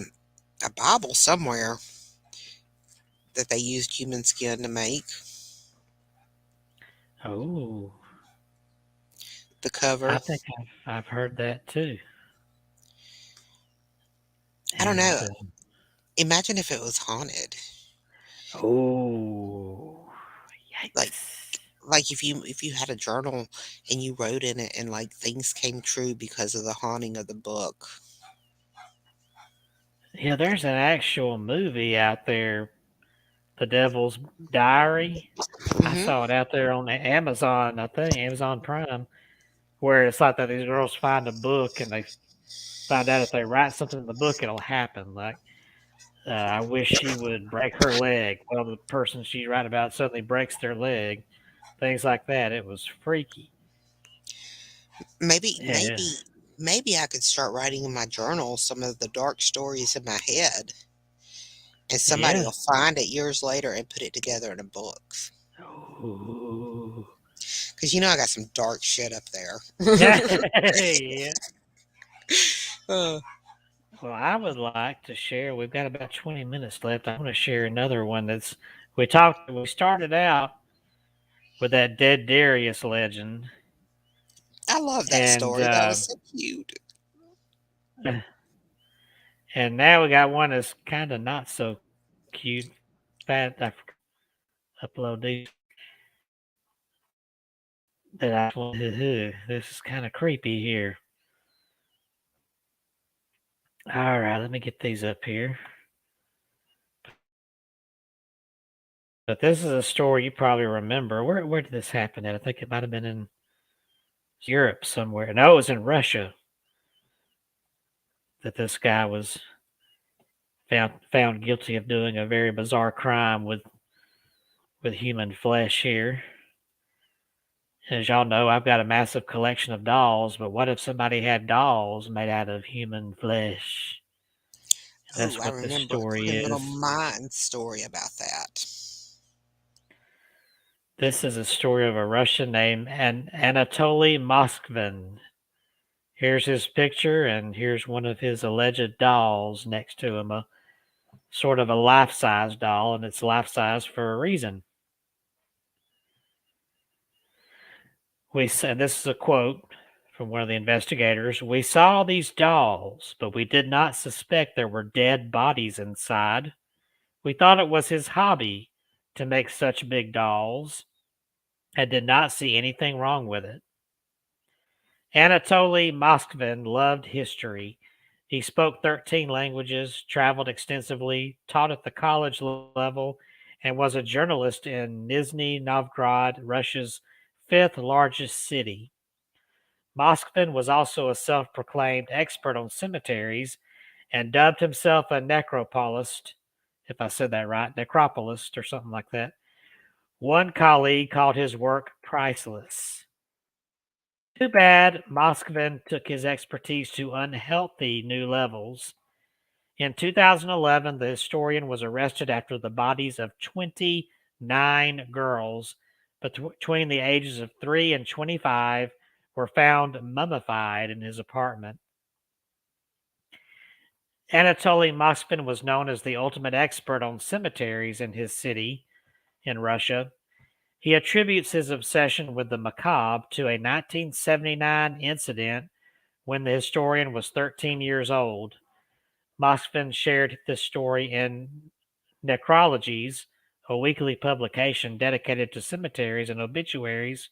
Bible somewhere that they used human skin to make oh, the cover. I think I've heard that too. I don't know. And Imagine if it was haunted. oh, Like yikes! like if you had a journal and you wrote in it and like things came true because of the haunting of the book. Yeah, there's an actual movie out there, The Devil's Diary. I Hmm. saw it out there on Amazon, I think Amazon Prime, where it's like that these girls find a book and they find out if they write something in the book, it'll happen. Like, I wish she would break her leg. Well, the person she's writing about suddenly breaks their leg. Things like that. It was freaky. Maybe Yeah, maybe I could start writing in my journal some of the dark stories in my head, and somebody yeah. will find it years later and put it together in a book. Ooh. Because you know I got some dark shit up there. Yeah. Uh, Well, I would like to share. We've got about 20 minutes left. I want to share another one that's we started out with that dead Darius legend, I love that and story. That was so cute. and now we got one that's kind of not so cute. Fat, I forgot to upload these. This is kind of creepy here. All right, let me get these up here. But this is a story you probably remember. Where did this happen at? I think it might have been in Europe somewhere. No, it was in Russia that this guy was found guilty of doing a very bizarre crime with human flesh here. As y'all know, I've got a massive collection of dolls, but what if somebody had dolls made out of human flesh? That's Oh, I what this remember a story Criminal is. Minds story about that. This is a story of a Russian named Anatoly Moskvin. Here's his picture, and here's one of his alleged dolls next to him, a sort of a life-size doll, and it's life-size for a reason. We said, this is a quote from one of the investigators. We saw these dolls, but we did not suspect there were dead bodies inside. We thought it was his hobby to make such big dolls and did not see anything wrong with it. Anatoly Moskvin loved history. He spoke 13 languages, traveled extensively, taught at the college level, and was a journalist in Nizhny Novgorod, Russia's fifth largest city. Moskvin was also a self proclaimed expert on cemeteries and dubbed himself a necropolist, if I said that right, necropolist or something like that. One colleague called his work priceless. Too bad Moskvin took his expertise to unhealthy new levels. In 2011, the historian was arrested after the bodies of 29 girls between the ages of 3 and 25 were found mummified in his apartment. Anatoly Moskvin was known as the ultimate expert on cemeteries in his city in Russia. He attributes his obsession with the macabre to a 1979 incident when the historian was 13 years old. Moskvin shared this story in Necrologies, a weekly publication dedicated to cemeteries and obituaries,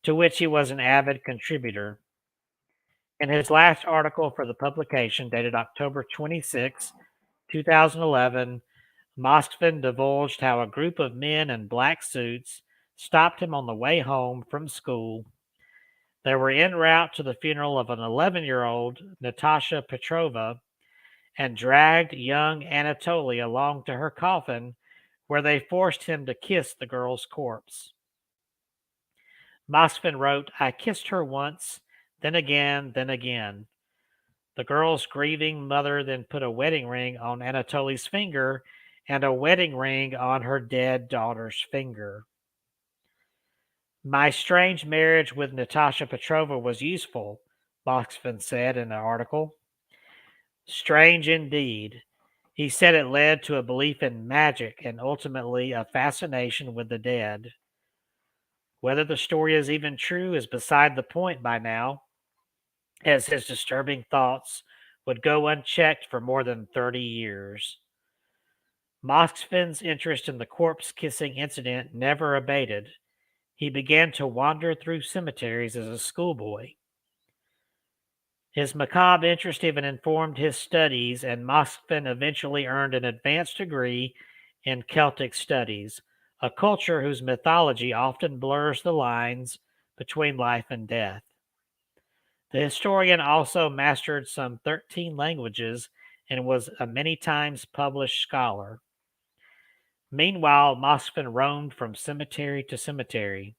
to which he was an avid contributor. In his last article for the publication, dated October 26, 2011, Moskvin divulged how a group of men in black suits stopped him on the way home from school. They were en route to the funeral of an 11-year-old, Natasha Petrova, and dragged young Anatoly along to her coffin, where they forced him to kiss the girl's corpse. Moskvin wrote, I kissed her once, then again, then again. The girl's grieving mother then put a wedding ring on Anatoly's finger and a wedding ring on her dead daughter's finger. My strange marriage with Natasha Petrova was useful, Moskvin said in an article. Strange indeed. He said it led to a belief in magic and ultimately a fascination with the dead. Whether the story is even true is beside the point by now, as his disturbing thoughts would go unchecked for more than 30 years. Moskvin's interest in the corpse-kissing incident never abated. He began to wander through cemeteries as a schoolboy. His macabre interest even informed his studies, and Moskvin eventually earned an advanced degree in Celtic studies, a culture whose mythology often blurs the lines between life and death. The historian also mastered some 13 languages and was a many times published scholar. Meanwhile, Moskvin roamed from cemetery to cemetery.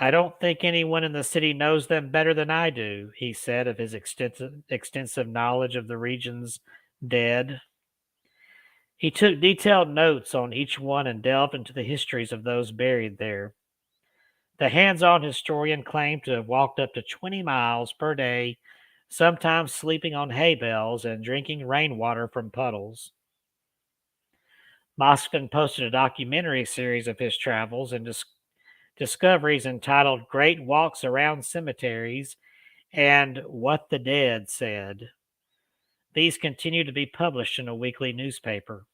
I don't think anyone in the city knows them better than I do, he said of his extensive knowledge of the region's dead. He took detailed notes on each one and delved into the histories of those buried there. The hands-on historian claimed to have walked up to 20 miles per day, sometimes sleeping on hay bales and drinking rainwater from puddles. Moskvin posted a documentary series of his travels and discoveries entitled Great Walks Around Cemeteries and What the Dead Said. These continue to be published in a weekly newspaper.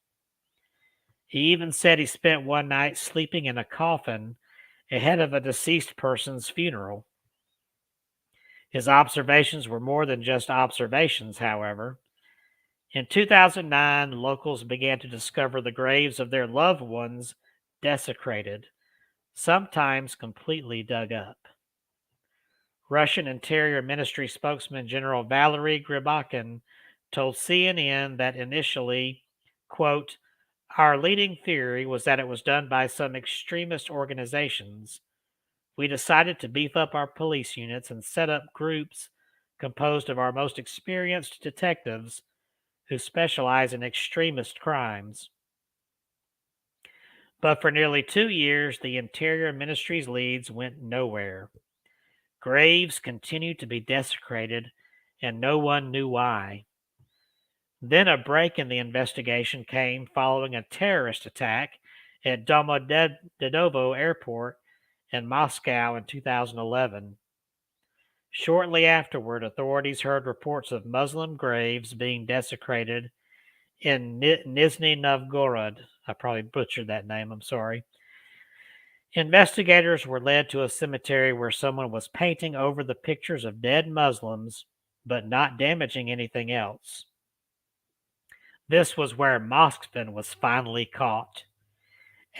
He even said he spent one night sleeping in a coffin ahead of a deceased person's funeral. His observations were more than just observations, however. In 2009, locals began to discover the graves of their loved ones desecrated, sometimes completely dug up. Russian Interior Ministry spokesman General Valery Gribakin told CNN that initially, quote, our leading theory was that it was done by some extremist organizations. We decided to beef up our police units and set up groups composed of our most experienced detectives who specialize in extremist crimes. But for nearly 2 years, the Interior Ministry's leads went nowhere. Graves continued to be desecrated, and no one knew why. Then a break in the investigation came following a terrorist attack at Domodedovo Airport in Moscow in 2011. Shortly afterward, authorities heard reports of Muslim graves being desecrated in Nizhny Novgorod. I probably butchered that name, I'm sorry. Investigators were led to a cemetery where someone was painting over the pictures of dead Muslims, but not damaging anything else. This was where Moskvin was finally caught.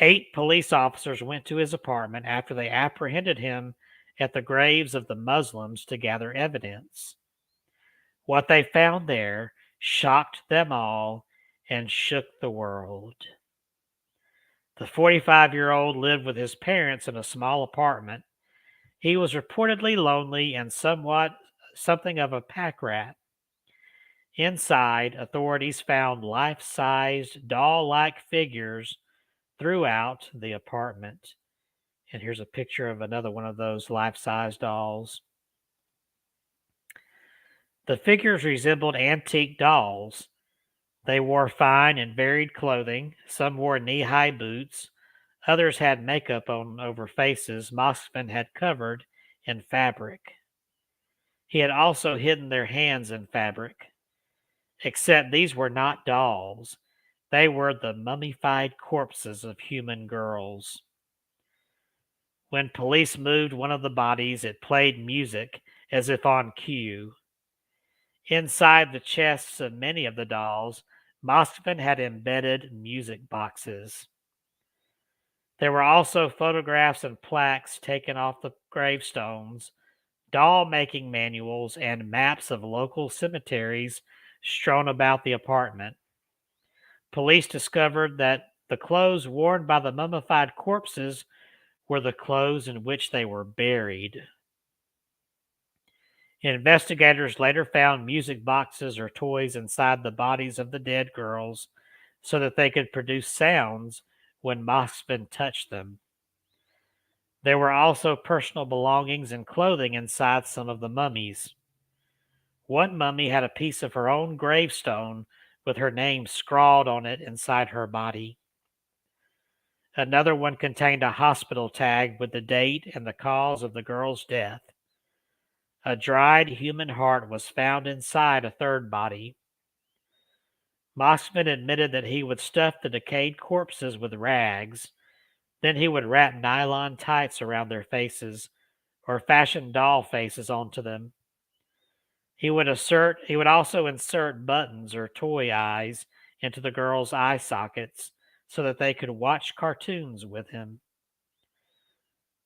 8 police officers went to his apartment after they apprehended him at the graves of the Muslims to gather evidence. What they found there shocked them all and shook the world. The 45-year-old lived with his parents in a small apartment. He was reportedly lonely and something of a pack rat. Inside, authorities found life-sized, doll-like figures throughout the apartment. And here's a picture of another one of those life-size dolls. The figures resembled antique dolls. They wore fine and varied clothing. Some wore knee-high boots. Others had makeup on over faces Moskvin had covered in fabric. He had also hidden their hands in fabric. Except these were not dolls. They were the mummified corpses of human girls. When police moved one of the bodies, it played music as if on cue. Inside the chests of many of the dolls, Moskvin had embedded music boxes. There were also photographs and plaques taken off the gravestones, doll-making manuals, and maps of local cemeteries strewn about the apartment. Police discovered that the clothes worn by the mummified corpses were the clothes in which they were buried. Investigators later found music boxes or toys inside the bodies of the dead girls so that they could produce sounds when Moskvin touched them. There were also personal belongings and clothing inside some of the mummies. One mummy had a piece of her own gravestone with her name scrawled on it inside her body. Another one contained a hospital tag with the date and the cause of the girl's death. A dried human heart was found inside a third body. Moskvin admitted that he would stuff the decayed corpses with rags. Then he would wrap nylon tights around their faces or fashion doll faces onto them. He would also insert buttons or toy eyes into the girls' eye sockets so that they could watch cartoons with him.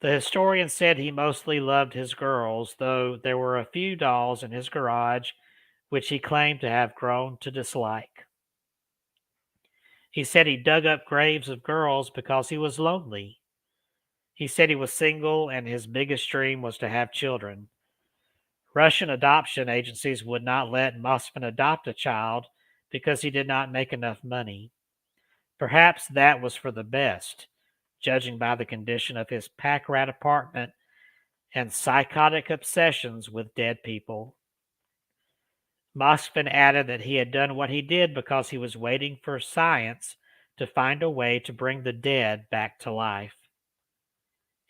The historian said he mostly loved his girls, though there were a few dolls in his garage which he claimed to have grown to dislike. He said he dug up graves of girls because he was lonely. He said he was single and his biggest dream was to have children. Russian adoption agencies would not let Moskvin adopt a child because he did not make enough money. Perhaps that was for the best, judging by the condition of his pack rat apartment and psychotic obsessions with dead people. Moskvin added that he had done what he did because he was waiting for science to find a way to bring the dead back to life.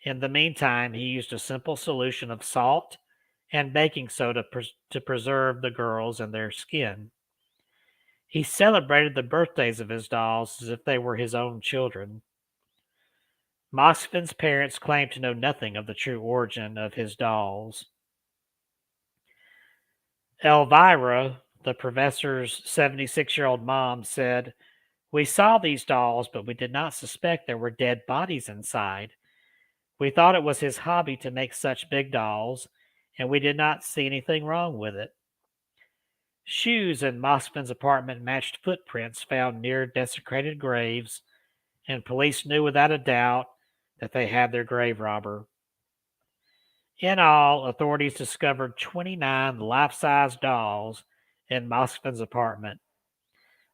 In the meantime, he used a simple solution of salt and baking soda to preserve the girls and their skin. He celebrated the birthdays of his dolls as if they were his own children. Moskvin's parents claimed to know nothing of the true origin of his dolls. Elvira, the professor's 76-year-old mom, said, "We saw these dolls, but we did not suspect there were dead bodies inside. We thought it was his hobby to make such big dolls, and we did not see anything wrong with it." Shoes in Moskvin's apartment matched footprints found near desecrated graves, and police knew without a doubt that they had their grave robber. In all, authorities discovered 29 life-size dolls in Moskvin's apartment.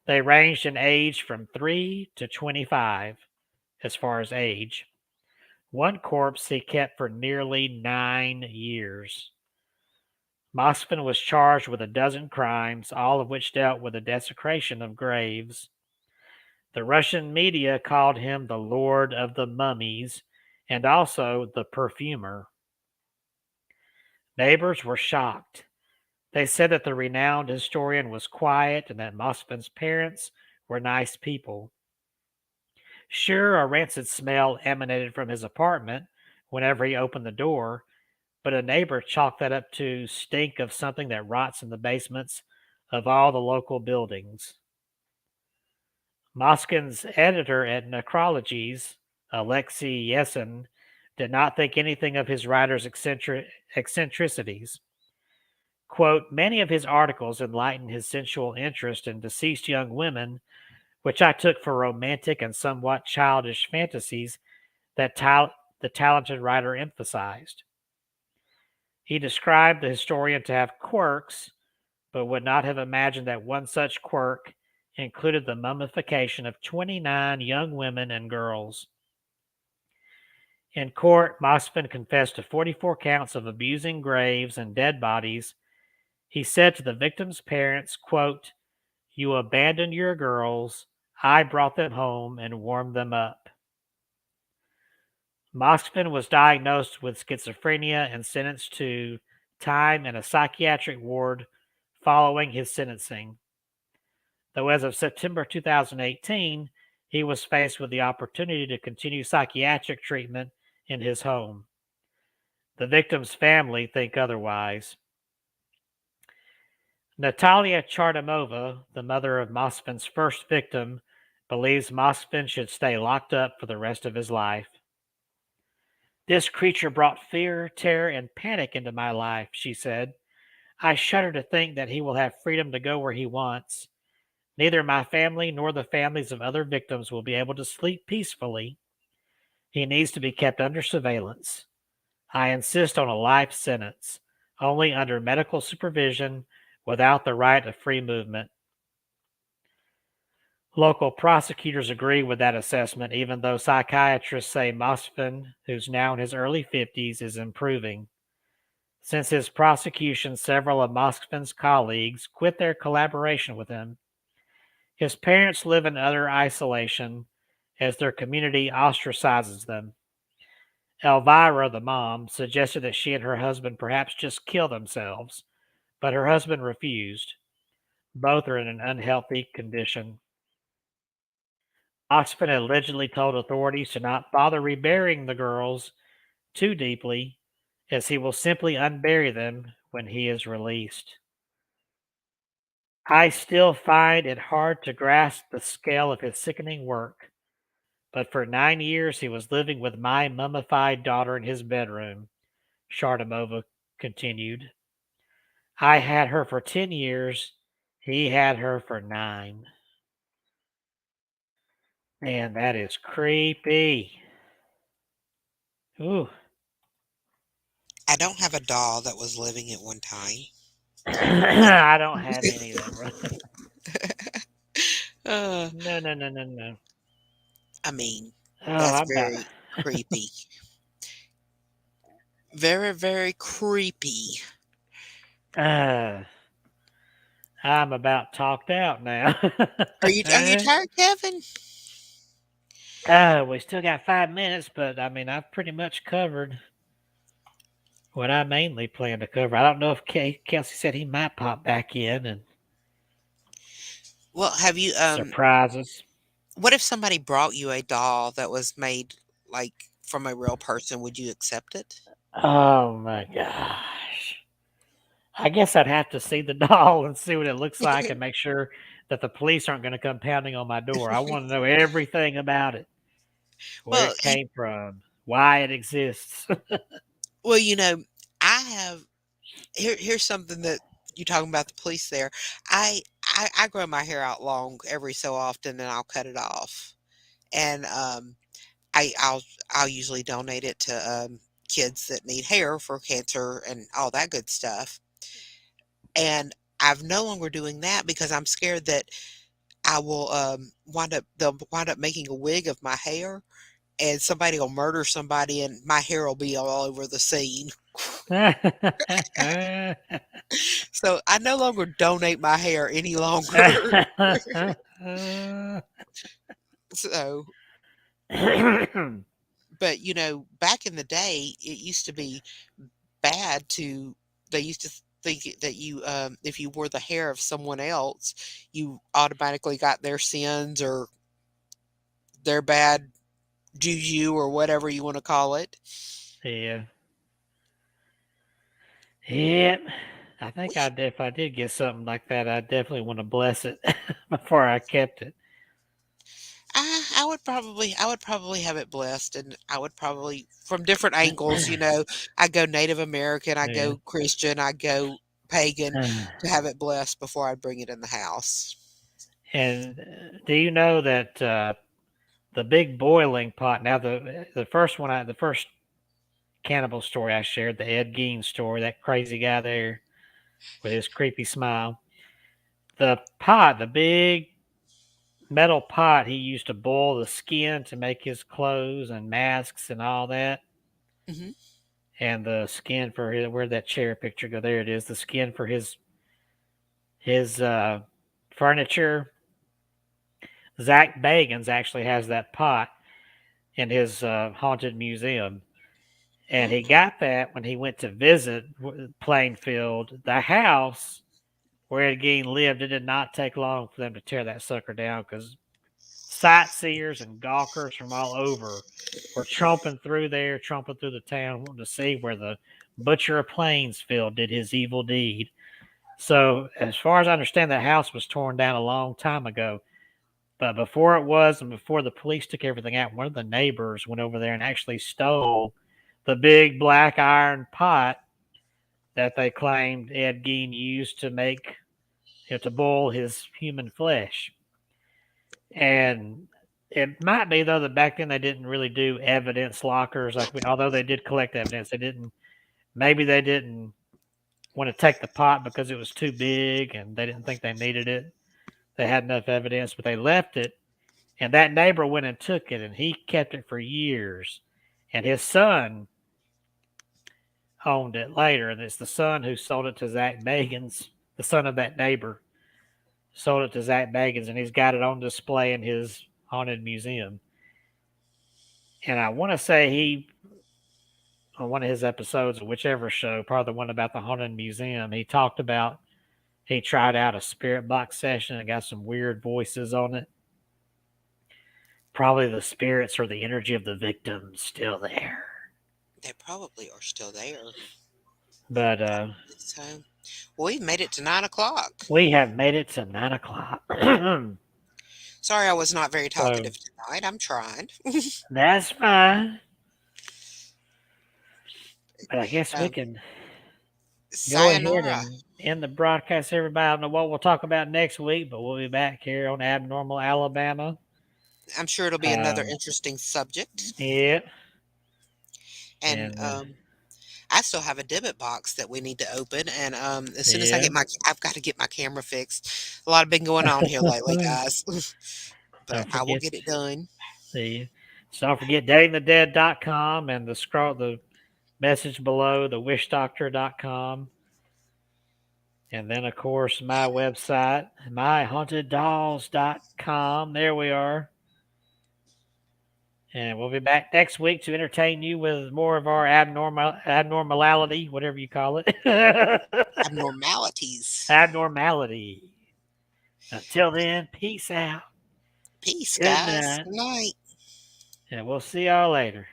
They ranged in age from 3 to 25, as far as age. One corpse he kept for nearly 9 years. Moskvin was charged with a dozen crimes, all of which dealt with the desecration of graves. The Russian media called him the Lord of the Mummies and also the Perfumer. Neighbors were shocked. They said that the renowned historian was quiet and that Moskvin's parents were nice people. Sure, a rancid smell emanated from his apartment whenever he opened the door, but a neighbor chalked that up to stink of something that rots in the basements of all the local buildings. Moskvin's editor at Necrologies, Alexei Yesin, did not think anything of his writer's eccentricities. Quote, "Many of his articles enlightened his sensual interest in deceased young women, which I took for romantic and somewhat childish fantasies that the talented writer emphasized." He described the historian to have quirks, but would not have imagined that one such quirk included the mummification of 29 young women and girls. In court, Moskvin confessed to 44 counts of abusing graves and dead bodies. He said to the victims' parents, quote, "You abandoned your girls. I brought them home and warmed them up." Moskvin was diagnosed with schizophrenia and sentenced to time in a psychiatric ward following his sentencing. Though as of September 2018, he was faced with the opportunity to continue psychiatric treatment in his home. The victim's family think otherwise. Natalia Chardomova, the mother of Moskvin's first victim, believes Moskvin should stay locked up for the rest of his life. "This creature brought fear, terror, and panic into my life," she said. "I shudder to think that he will have freedom to go where he wants. Neither my family nor the families of other victims will be able to sleep peacefully. He needs to be kept under surveillance. I insist on a life sentence. only under medical supervision without the right of free movement. Local prosecutors agree with that assessment, even though psychiatrists say Mosfin, who's now in his early 50s, is improving. Since his prosecution, several of Mosfin's colleagues quit their collaboration with him. His parents live in utter isolation as their community ostracizes them. Elvira, the mom, suggested that she and her husband perhaps just kill themselves, but her husband refused. Both are in an unhealthy condition. Oxford allegedly told authorities to not bother reburying the girls too deeply, as he will simply unbury them when he is released. I still find it hard to grasp the scale of his sickening work, but for 9 years he was living with my mummified daughter in his bedroom, Shardamova continued. I had her for 10 years, he had her for 9. Man, that is creepy. Ooh. I don't have a doll that was living at one time. I don't have any of them. uh, No. I mean, Oh, that's I'm about. very creepy. Very, very creepy. I'm about talked out now. Are you tired, Kevin? We still got 5 minutes, but I mean, I've pretty much covered what I mainly plan to cover. I don't know if Kelsey said he might pop back in and Well, have you surprise us. what if somebody brought you a doll that was made like from a real person? Would you accept it? Oh my gosh. I guess I'd have to see the doll and see what it looks like and make sure that the police aren't going to come pounding on my door. I want to know everything about it. Where Well, it came from, why it exists. well, I have here's something that you talking about the police there. I grow my hair out long every so often and I'll cut it off. And I'll usually donate it to kids that need hair for cancer and all that good stuff. And I've no longer doing that because I'm scared that I will they'll wind up making a wig of my hair and somebody will murder somebody and my hair will be all over the scene. So I no longer donate my hair any longer. So, but back in the day, it used to be bad they used to think that if you wore the hair of someone else, you automatically got their sins or their bad juju or whatever you want to call it. Yeah. Yep. I think if I did get something like that, I definitely want to bless it before I kept it. I would probably have it blessed, and I would probably from different angles. I go Native American, I Yeah. go Christian, I go pagan to have it blessed before I bring it in the house. And do you know that the big boiling pot? Now the first one, the first cannibal story I shared, the Ed Gein story, that crazy guy there with his creepy smile. The pot, the big metal pot he used to boil the skin to make his clothes and masks and all that. Mm-hmm. And the skin for where'd that chair picture go? There it is. The skin for his furniture. Zach Bagans actually has that pot in his haunted museum. And he got that when he went to visit Plainfield. The house where Ed Gein lived, it did not take long for them to tear that sucker down because sightseers and gawkers from all over were tromping through the town, wanting to see where the butcher of Plainsfield did his evil deed. So, as far as I understand, that house was torn down a long time ago. But before it was, and before the police took everything out, one of the neighbors went over there and actually stole the big black iron pot that they claimed Ed Gein used to make, to boil his human flesh. And it might be, though, that back then they didn't really do evidence lockers. Although they did collect evidence, maybe they didn't want to take the pot because it was too big and they didn't think they needed it. They had enough evidence, but they left it. And that neighbor went and took it, and he kept it for years. And his son owned it later, and it's the son who sold it to Zach Bagans, the son of that neighbor, sold it to Zach Bagans, and he's got it on display in his haunted museum. And I want to say on one of his episodes of whichever show, probably the one about the haunted museum, he talked about he tried out a spirit box session and got some weird voices on it. Probably the spirits or the energy of the victims still there. They probably are still there. But So, we've made it to 9 o'clock. we have made it to 9 o'clock. Sorry I was not very talkative tonight. I'm trying. That's fine. But I guess we can go ahead Sayonara. and end the broadcast, everybody. I don't know what we'll talk about next week, but we'll be back here on Abnormal Alabama. I'm sure it'll be another interesting subject. Yeah. And I still have a debit box that we need to open. And as soon as I get I've got to get my camera fixed. A lot has been going on here lately, guys. But I will get it done. See. So don't forget datingthedead.com and the message below, thewitchdoctor.com. And then, of course, my website, myhauntedDolls.com. There we are. And we'll be back next week to entertain you with more of our abnormality, whatever you call it. Abnormalities. Abnormality. Until then, peace out. Peace, Good guys. night. Good night. And we'll see y'all later.